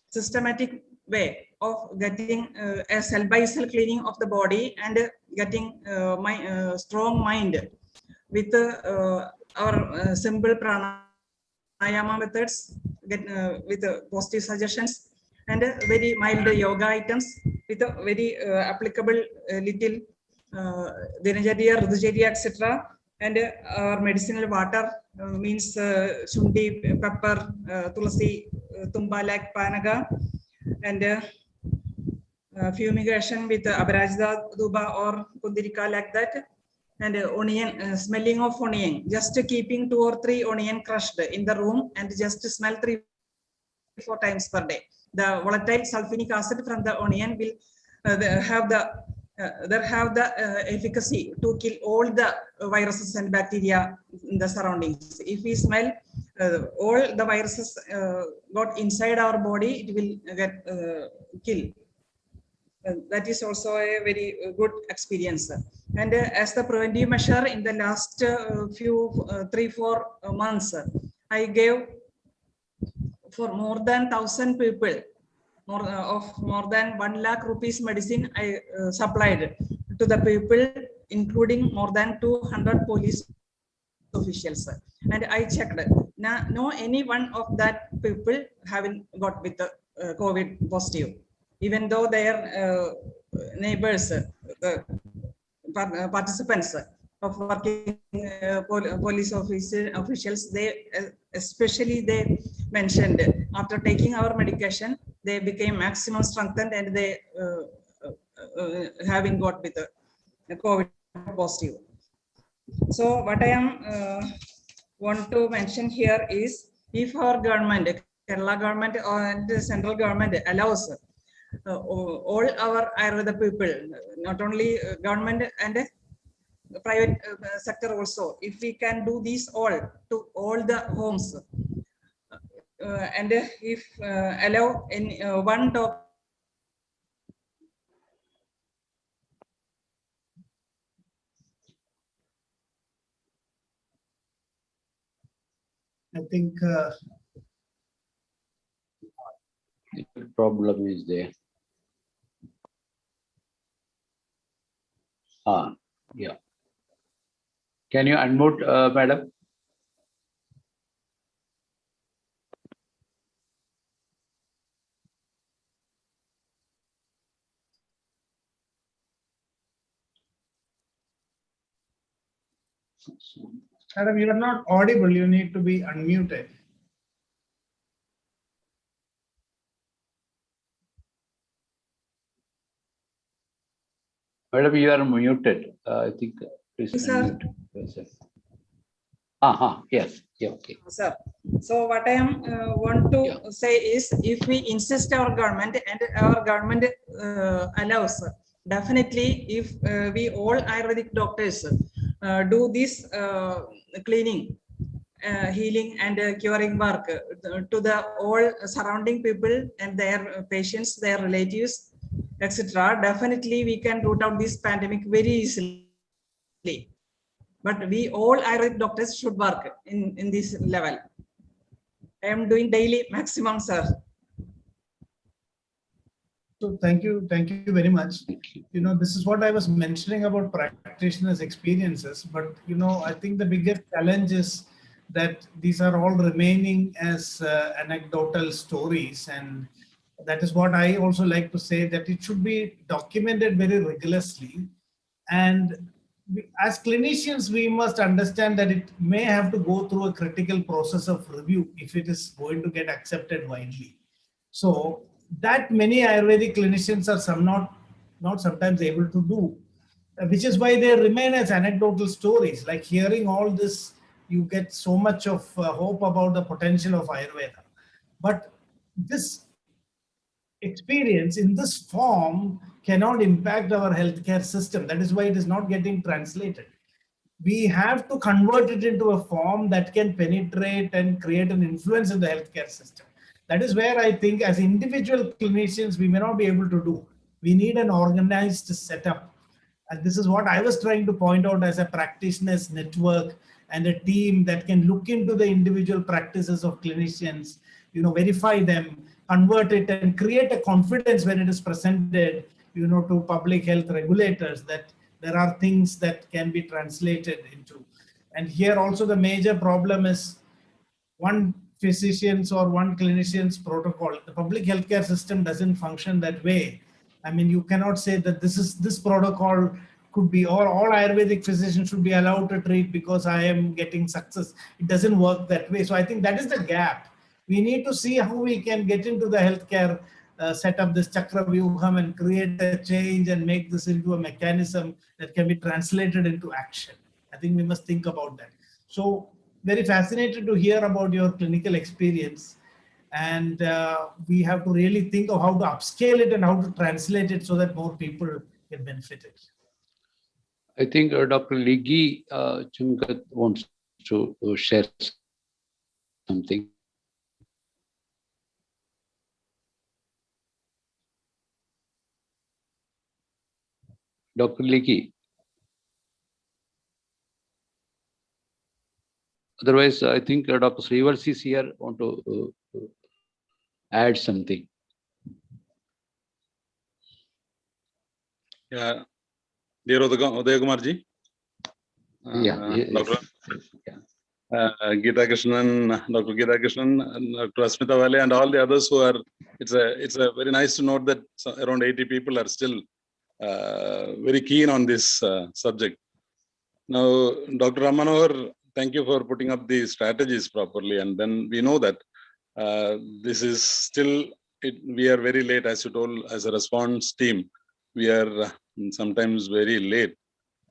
systematic way of getting a cell by cell cleaning of the body and getting my strong mind with our simple pranayama methods, with positive suggestions and very mild yoga items with a very applicable little dinacharya, ridhucharya, etc. And our medicinal water means shundi, pepper, tulasi, tumba like panaga, and fumigation with abrajda, duba or kundirika like that, and onion, smelling of onion, just keeping 2 or 3 onion crushed in the room and just smell 3-4 times per day. The volatile sulfonic acid from the onion will have the efficacy to kill all the viruses and bacteria in the surroundings. If we smell all the viruses got inside our body, it will get killed. That is also a very good experience. And as the preventive measure in the last few 3-4 months, I gave for more than 1,000 people more than 1 lakh rupees medicine I supplied to the people, including more than 200 police officials. And I checked, no any one of that people haven't got with the COVID positive, even though their neighbors, participants of working police officials, they especially they mentioned after taking our medication, they became maximum strengthened and they having got with the COVID positive. So what I am want to mention here is, if our government, Kerala government and the central government allows all our Ayurveda people, not only government and private sector also, if we can do this all to all the homes, and if allow in one doctor. I think the problem is there. Yeah. Can you unmute, madam? Madam, you are not audible. You need to be unmuted. Madam, you are muted. I think please Sir. unmute yourself. Yes. Yeah, okay. Sir, so what I am want to say is, if we insist our government and our government allows, definitely if we all Ayurvedic doctors do this cleaning, healing and curing work to the all surrounding people and their patients, their relatives, etc., definitely we can root out this pandemic very easily. But we all Ayurvedic doctors should work in this level. I am doing daily maximum, sir. So thank you very much. You know, this is what I was mentioning about practitioners' experiences. But you know, I think the biggest challenge is that these are all remaining as anecdotal stories, and that is what I also like to say, that it should be documented very rigorously. And as clinicians, we must understand that it may have to go through a critical process of review if it is going to get accepted widely. So that many Ayurvedic clinicians are not sometimes able to do, which is why they remain as anecdotal stories. Like hearing all this, you get so much of hope about the potential of Ayurveda. But this experience in this form cannot impact our healthcare system. That is why it is not getting translated. We have to convert it into a form that can penetrate and create an influence in the healthcare system. That is where I think as individual clinicians, we may not be able to do. We need an organized setup. And this is what I was trying to point out as a practitioners network and a team that can look into the individual practices of clinicians, you know, verify them, convert it and create a confidence when it is presented, you know, to public health regulators, that there are things that can be translated into. And here also the major problem is one physician's or one clinician's protocol. The public healthcare system doesn't function that way. I mean, you cannot say that this protocol could be, or all Ayurvedic physicians should be allowed to treat because I am getting success. It doesn't work that way. So I think that is the gap. We need to see how we can get into the healthcare, set up this chakra vyuham and create a change and make this into a mechanism that can be translated into action. I think we must think about that. So very fascinated to hear about your clinical experience, and we have to really think of how to upscale it and how to translate it so that more people get benefited. I think Dr. Ligi Chungat wants to share something. Dr. Ligi. Otherwise, I think Dr. Srivalsi is here, want to add something. Yeah, dear Udaya Kumarji. Dr. Geeta Krishnan, Dr. Geeta Krishnan, Dr. Asmita Vale, and all the others who are. It's a very nice to note that around 80 people are still very keen on this subject. Now, Dr. Rammanohar, thank you for putting up the strategies properly. And then we know that this is still, we are very late, as you told, as a response team. We are sometimes very late.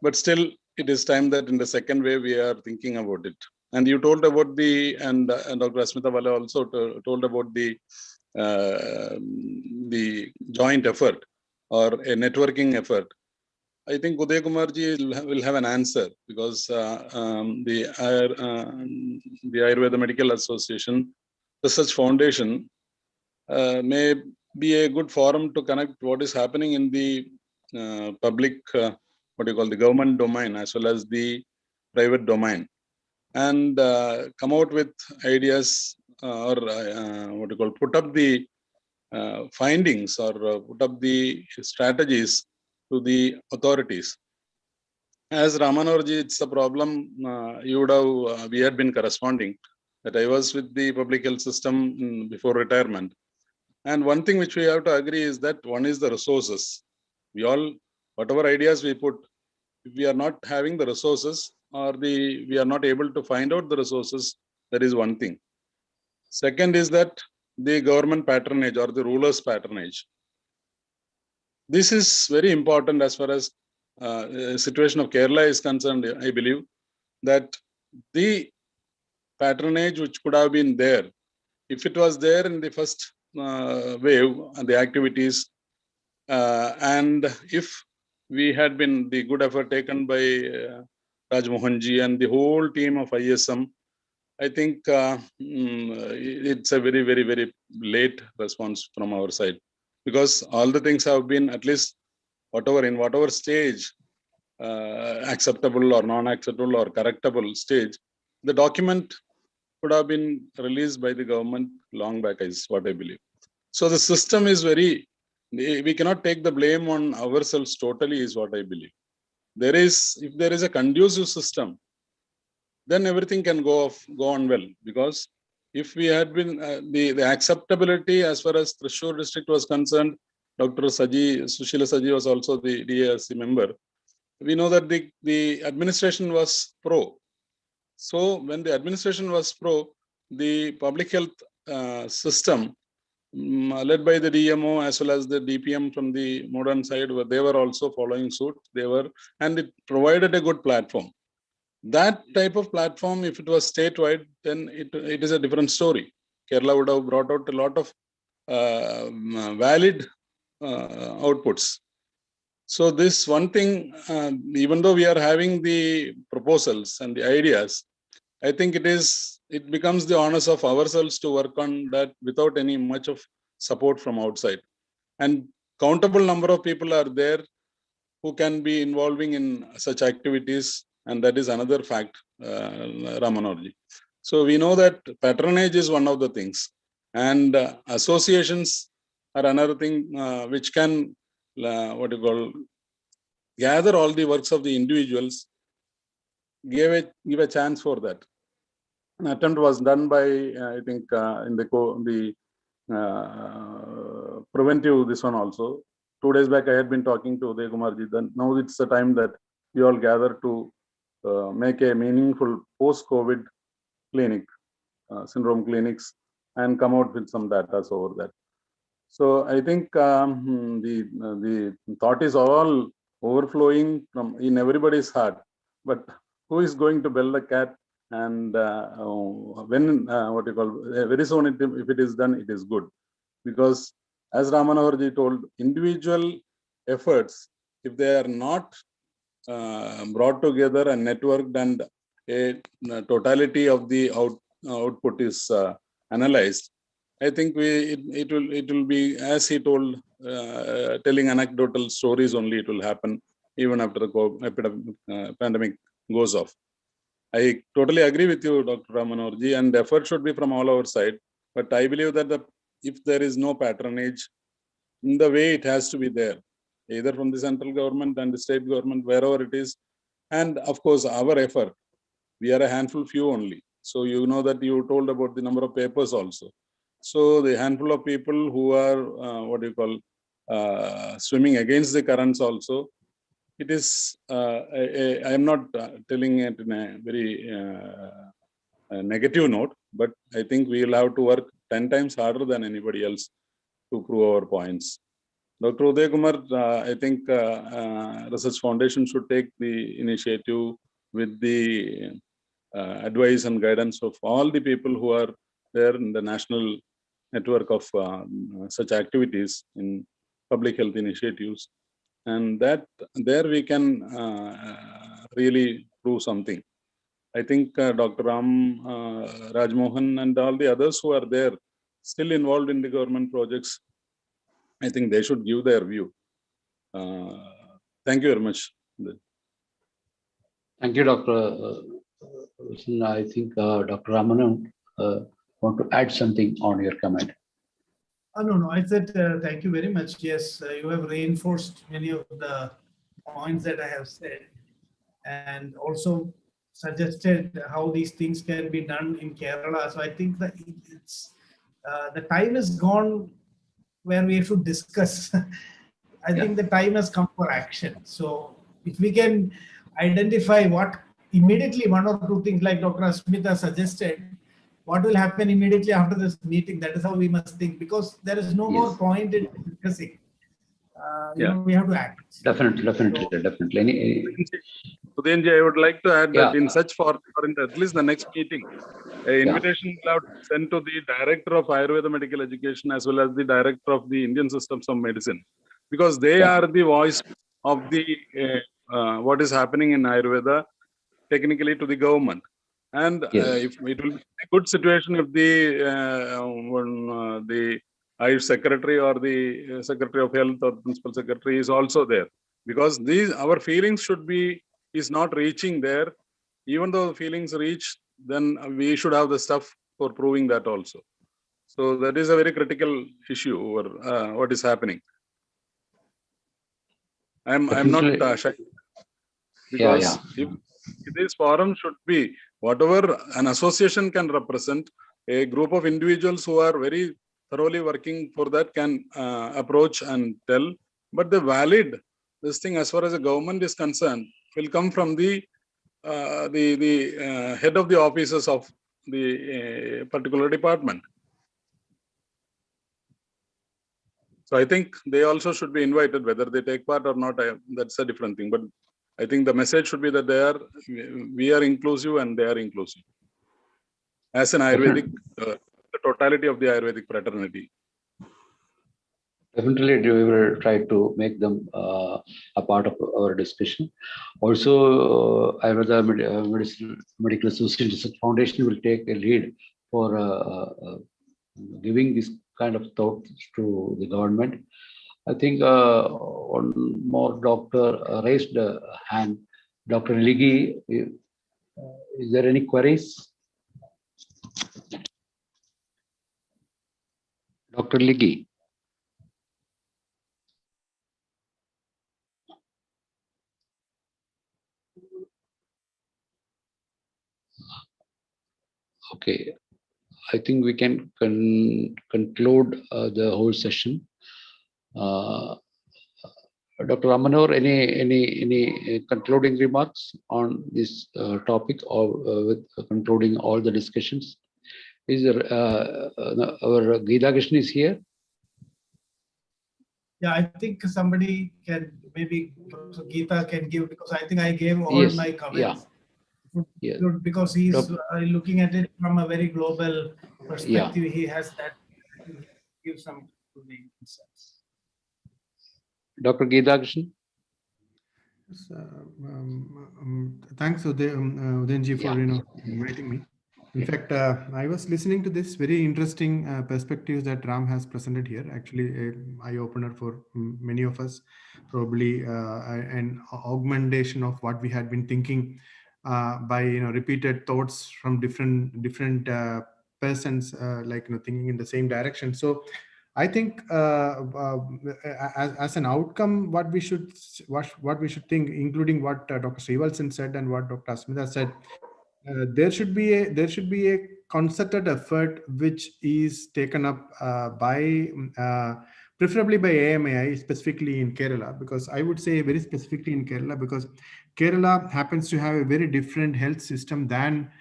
But still, it is time that in the second wave, we are thinking about it. And you told about and Dr. Asmita Vale also told about the joint effort or a networking effort. I think Uday Kumarji will have an answer, because the Ayurveda Medical Association Research Foundation may be a good forum to connect what is happening in the public, the government domain, as well as the private domain, and come out with ideas or put up the findings or put up the strategies to the authorities. As Rammanoharji, it's a problem you would have, we had been corresponding, that I was with the public health system before retirement. And one thing which we have to agree is that one is the resources. We all, whatever ideas we put, if we are not having the resources or we are not able to find out the resources, that is one thing. Second is that the government patronage or the ruler's patronage. This is very important as far as the situation of Kerala is concerned. I believe that the patronage which could have been there, if it was there in the first wave and the activities, and if we had been the good effort taken by Raj Mohanji and the whole team of ISM, I think it's a very, very, very late response from our side, because all the things have been, at least in whatever stage, acceptable or non-acceptable or correctable stage, the document could have been released by the government long back, is what I believe. So the system is we cannot take the blame on ourselves totally, is what I believe. If there is a conducive system, then everything can go on well, because if we had been the acceptability as far as Thrissur district was concerned, Dr. Sushila Saji was also the DARC member. We know that the administration was pro. So when the administration was pro, the public health system, led by the DMO as well as the DPM from the modern side, they were also following suit. And it provided a good platform. That type of platform, if it was statewide, then it is a different story. Kerala would have brought out a lot of valid outputs. So this one thing, even though we are having the proposals and the ideas, I think it becomes the onus of ourselves to work on that without any much of support from outside. And countable number of people are there who can be involving in such activities. And that is another fact, Rammanoharji. So we know that patronage is one of the things, and associations are another thing which can gather all the works of the individuals, give a chance for that. An attempt was done by I think in the preventive this one also. 2 days back I had been talking to Uday Kumarji. Then now it's the time that we all gather to make a meaningful post-COVID clinic, syndrome clinics, and come out with some data over that. So I think the thought is all overflowing in everybody's heart. But who is going to bell the cat? And when very soon, if it is done, it is good. Because as Rammanoharji told, individual efforts, if they are not brought together and networked, and a totality of the output is analyzed, I think it will be, as he told, telling anecdotal stories only. It will happen even after the pandemic goes off. I totally agree with you, Dr. Rammanoharji, and effort should be from all our side. But I believe that if there is no patronage, in the way it has to be there, either from the central government and the state government, wherever it is, and of course our effort. We are a handful few only. So you know that you told about the number of papers also. So the handful of people who are swimming against the currents also, it is, I am not telling it in a very negative note, but I think we will have to work 10 times harder than anybody else to prove our points. Dr. Uday Kumar, I think Research Foundation should take the initiative with the advice and guidance of all the people who are there in the national network of such activities in public health initiatives. And that there we can really prove something. I think Dr. Ram Rajmohan and all the others who are there still involved in the government projects, I think they should give their view. Thank you very much. Thank you, Dr. Wilson. I think Dr. Rammanohar want to add something on your comment. No. I said thank you very much. Yes, you have reinforced many of the points that I have said, and also suggested how these things can be done in Kerala. So I think that it's the time is gone where we should discuss. I think the time has come for action. So if we can identify what immediately, one or two things like Dr. Asmita suggested, what will happen immediately after this meeting, that is how we must think, because there is no more point in discussing. You know, we have to act. Definitely. Udayanji, I would like to add that in such form, for at least the next meeting, an invitation will have to send to the Director of Ayurveda Medical Education as well as the Director of the Indian Systems of Medicine, because they are the voice of the what is happening in Ayurveda technically to the government. And if it will be a good situation if the Ayush Secretary or the Secretary of Health or Principal Secretary is also there, because these our feelings should be is not reaching there. Even though the feelings reach, then we should have the stuff for proving that also. So that is a very critical issue over what is happening. I'm not shy, because if this forum should be whatever an association can represent, a group of individuals who are very thoroughly working for that can approach and tell. But the valid this thing as far as the government is concerned will come from the head of the offices of the particular department. So I think they also should be invited, whether they take part or not, that's a different thing. But I think the message should be that we are inclusive and they are inclusive. As an Ayurvedic, the totality of the Ayurvedic fraternity. Definitely, we will try to make them a part of our discussion. Also, Ayurveda Medical Association Research Foundation will take a lead for giving this kind of thoughts to the government. I think one more doctor raised a hand. Dr. Ligi, is there any queries? Dr. Ligi. Okay, I think we can conclude the whole session. Dr. Rammanohar, any concluding remarks on this topic, or with concluding all the discussions? Is there, our Geeta Krishnan is here? Yeah, I think somebody can, maybe Geeta can give, because I think I gave all my comments. Because he's looking at it from a very global perspective. He has that, give some insights. Dr. Geeta Krishnan. Thanks, Udayanji, for inviting me. In fact, I was listening to this very interesting perspectives that Ram has presented here. Actually, an eye-opener for many of us, probably an augmentation of what we had been thinking by repeated thoughts from different persons, like thinking in the same direction. So I think as an outcome, what we should think, including what Dr. Srivalsan said and what Dr. Asmita said, there should be a concerted effort which is taken up by preferably by AMAI, specifically in Kerala, because I would say very specifically in Kerala, because Kerala happens to have a very different health system than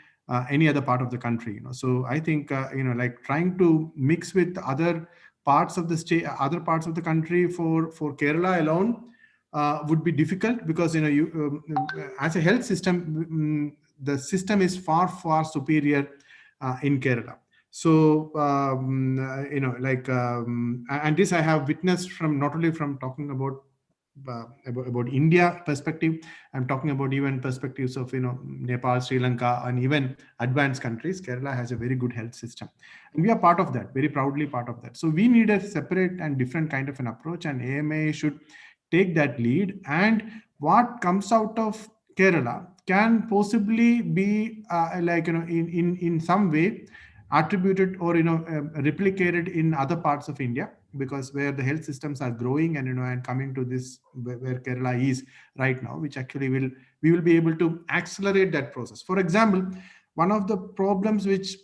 any other part of the country. So I think like trying to mix with other parts of the state, other parts of the country for Kerala alone would be difficult, because you as a health system, the system is far superior in Kerala. So and this I have witnessed from not only from talking about India perspective, I'm talking about even perspectives of Nepal, Sri Lanka, and even advanced countries. Kerala has a very good health system, and we are part of that, very proudly part of that. So we need a separate and different kind of an approach, and AMA should take that lead. And what comes out of Kerala can possibly be in some way attributed or replicated in other parts of India, because where the health systems are growing and and coming to this where Kerala is right now, which actually we will be able to accelerate that process. For example, one of the problems which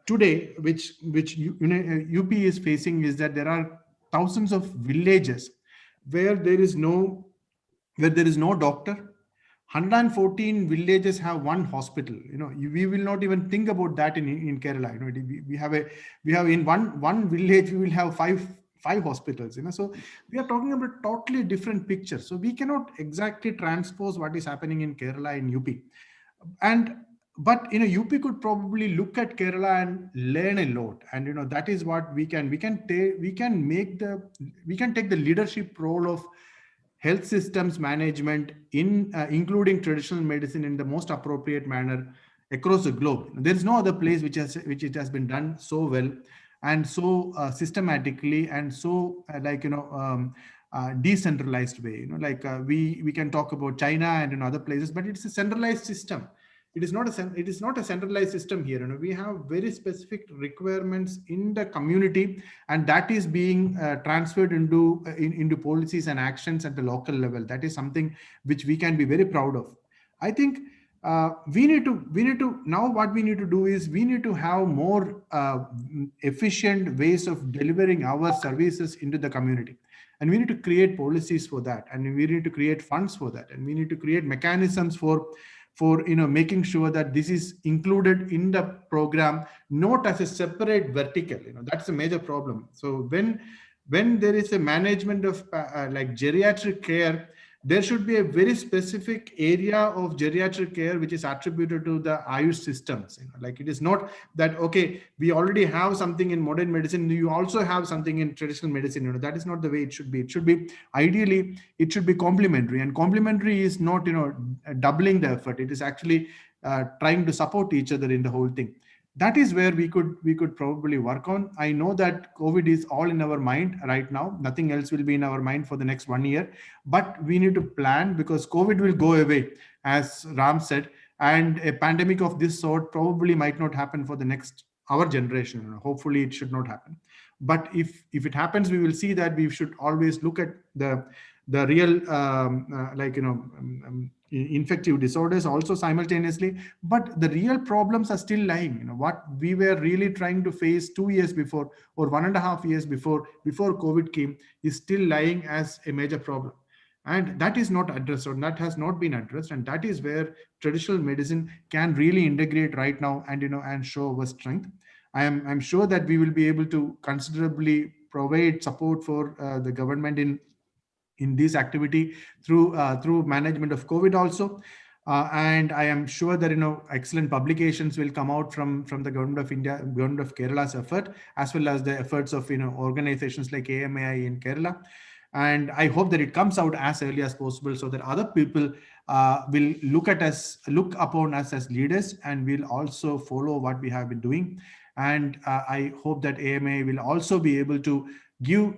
today which UP is facing is that there are thousands of villages where there is no doctor. 114 villages have one hospital. We will not even think about that in Kerala. We have in one village we will have five hospitals. So we are talking about totally different picture. So we cannot exactly transpose what is happening in Kerala in UP. But UP could probably look at Kerala and learn a lot, and that is what we can take the leadership role of health systems management in including traditional medicine in the most appropriate manner across the globe. There is no other place which it has been done so well and so systematically and so decentralized way. We can talk about China and in other places, but it's a centralized system. It is not a centralized system here. We have very specific requirements in the community, and that is being transferred into policies and actions at the local level. That is something which we can be very proud of. I think we need to now what we need to do is we need to have more efficient ways of delivering our services into the community. And we need to create policies for that, and we need to create funds for that, and we need to create mechanisms for making sure that this is included in the program, not as a separate vertical. That's a major problem. So when there is a management of like geriatric care, there should be a very specific area of geriatric care which is attributed to the Ayush systems. Like it is not that, okay, we already have something in modern medicine, you also have something in traditional medicine. That is not the way it should be. It should be, ideally, it should be complementary. And complementary is not, doubling the effort. It is actually trying to support each other in the whole thing. That is where we could probably work on. I know that COVID is all in our mind right now. Nothing else will be in our mind for the next 1 year, but we need to plan, because COVID will go away, as Ram said, and a pandemic of this sort probably might not happen for our generation. Hopefully it should not happen. But if it happens, we will see that we should always look at the real infective disorders also simultaneously, but the real problems are still lying. What we were really trying to face 2 years before or 1.5 years before COVID came is still lying as a major problem, and that is not addressed, or that has not been addressed. And that is where traditional medicine can really integrate right now and show our strength. I'm sure that we will be able to considerably provide support for the government in this activity through management of COVID also. And I am sure that excellent publications will come out from the Government of India, Government of Kerala's effort, as well as the efforts of organizations like AMAI in Kerala. And I hope that it comes out as early as possible, so that other people will look upon us as leaders, and will also follow what we have been doing. And I hope that AMA will also be able to give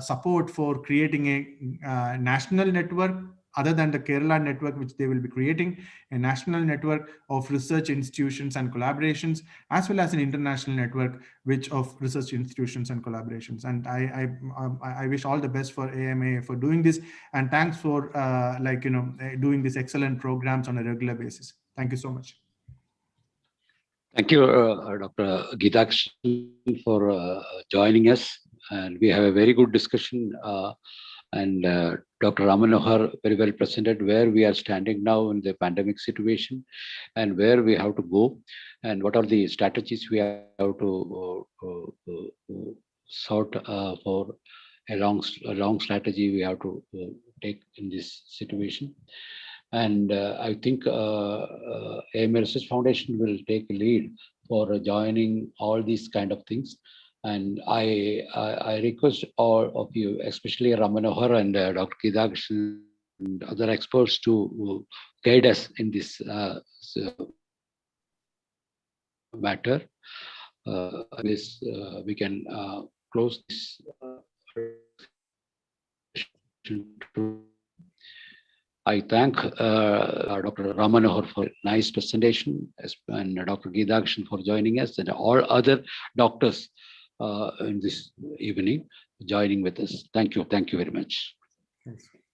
support for creating a national network, other than the Kerala network, which they will be creating, a national network of research institutions and collaborations, as well as an international network of research institutions and collaborations. And I wish all the best for AMA for doing this, and thanks for doing these excellent programs on a regular basis. Thank you so much. Thank you, Dr. Geetakshan, for joining us. and we have a very good discussion. And Dr. Rammanohar very well presented where we are standing now in the pandemic situation and where we have to go and what are the strategies we have to sort for a long strategy we have to take in this situation. And I think AMA Research Foundation will take a lead for joining all these kind of things. And I request all of you, especially Rammanohar and Dr. Gidakshan and other experts to guide us in this matter. We can close this. I thank Dr. Rammanohar for a nice presentation and Dr. Gidakshan for joining us and all other doctors in this evening joining with us. Thank you. Thank you very much. Thanks.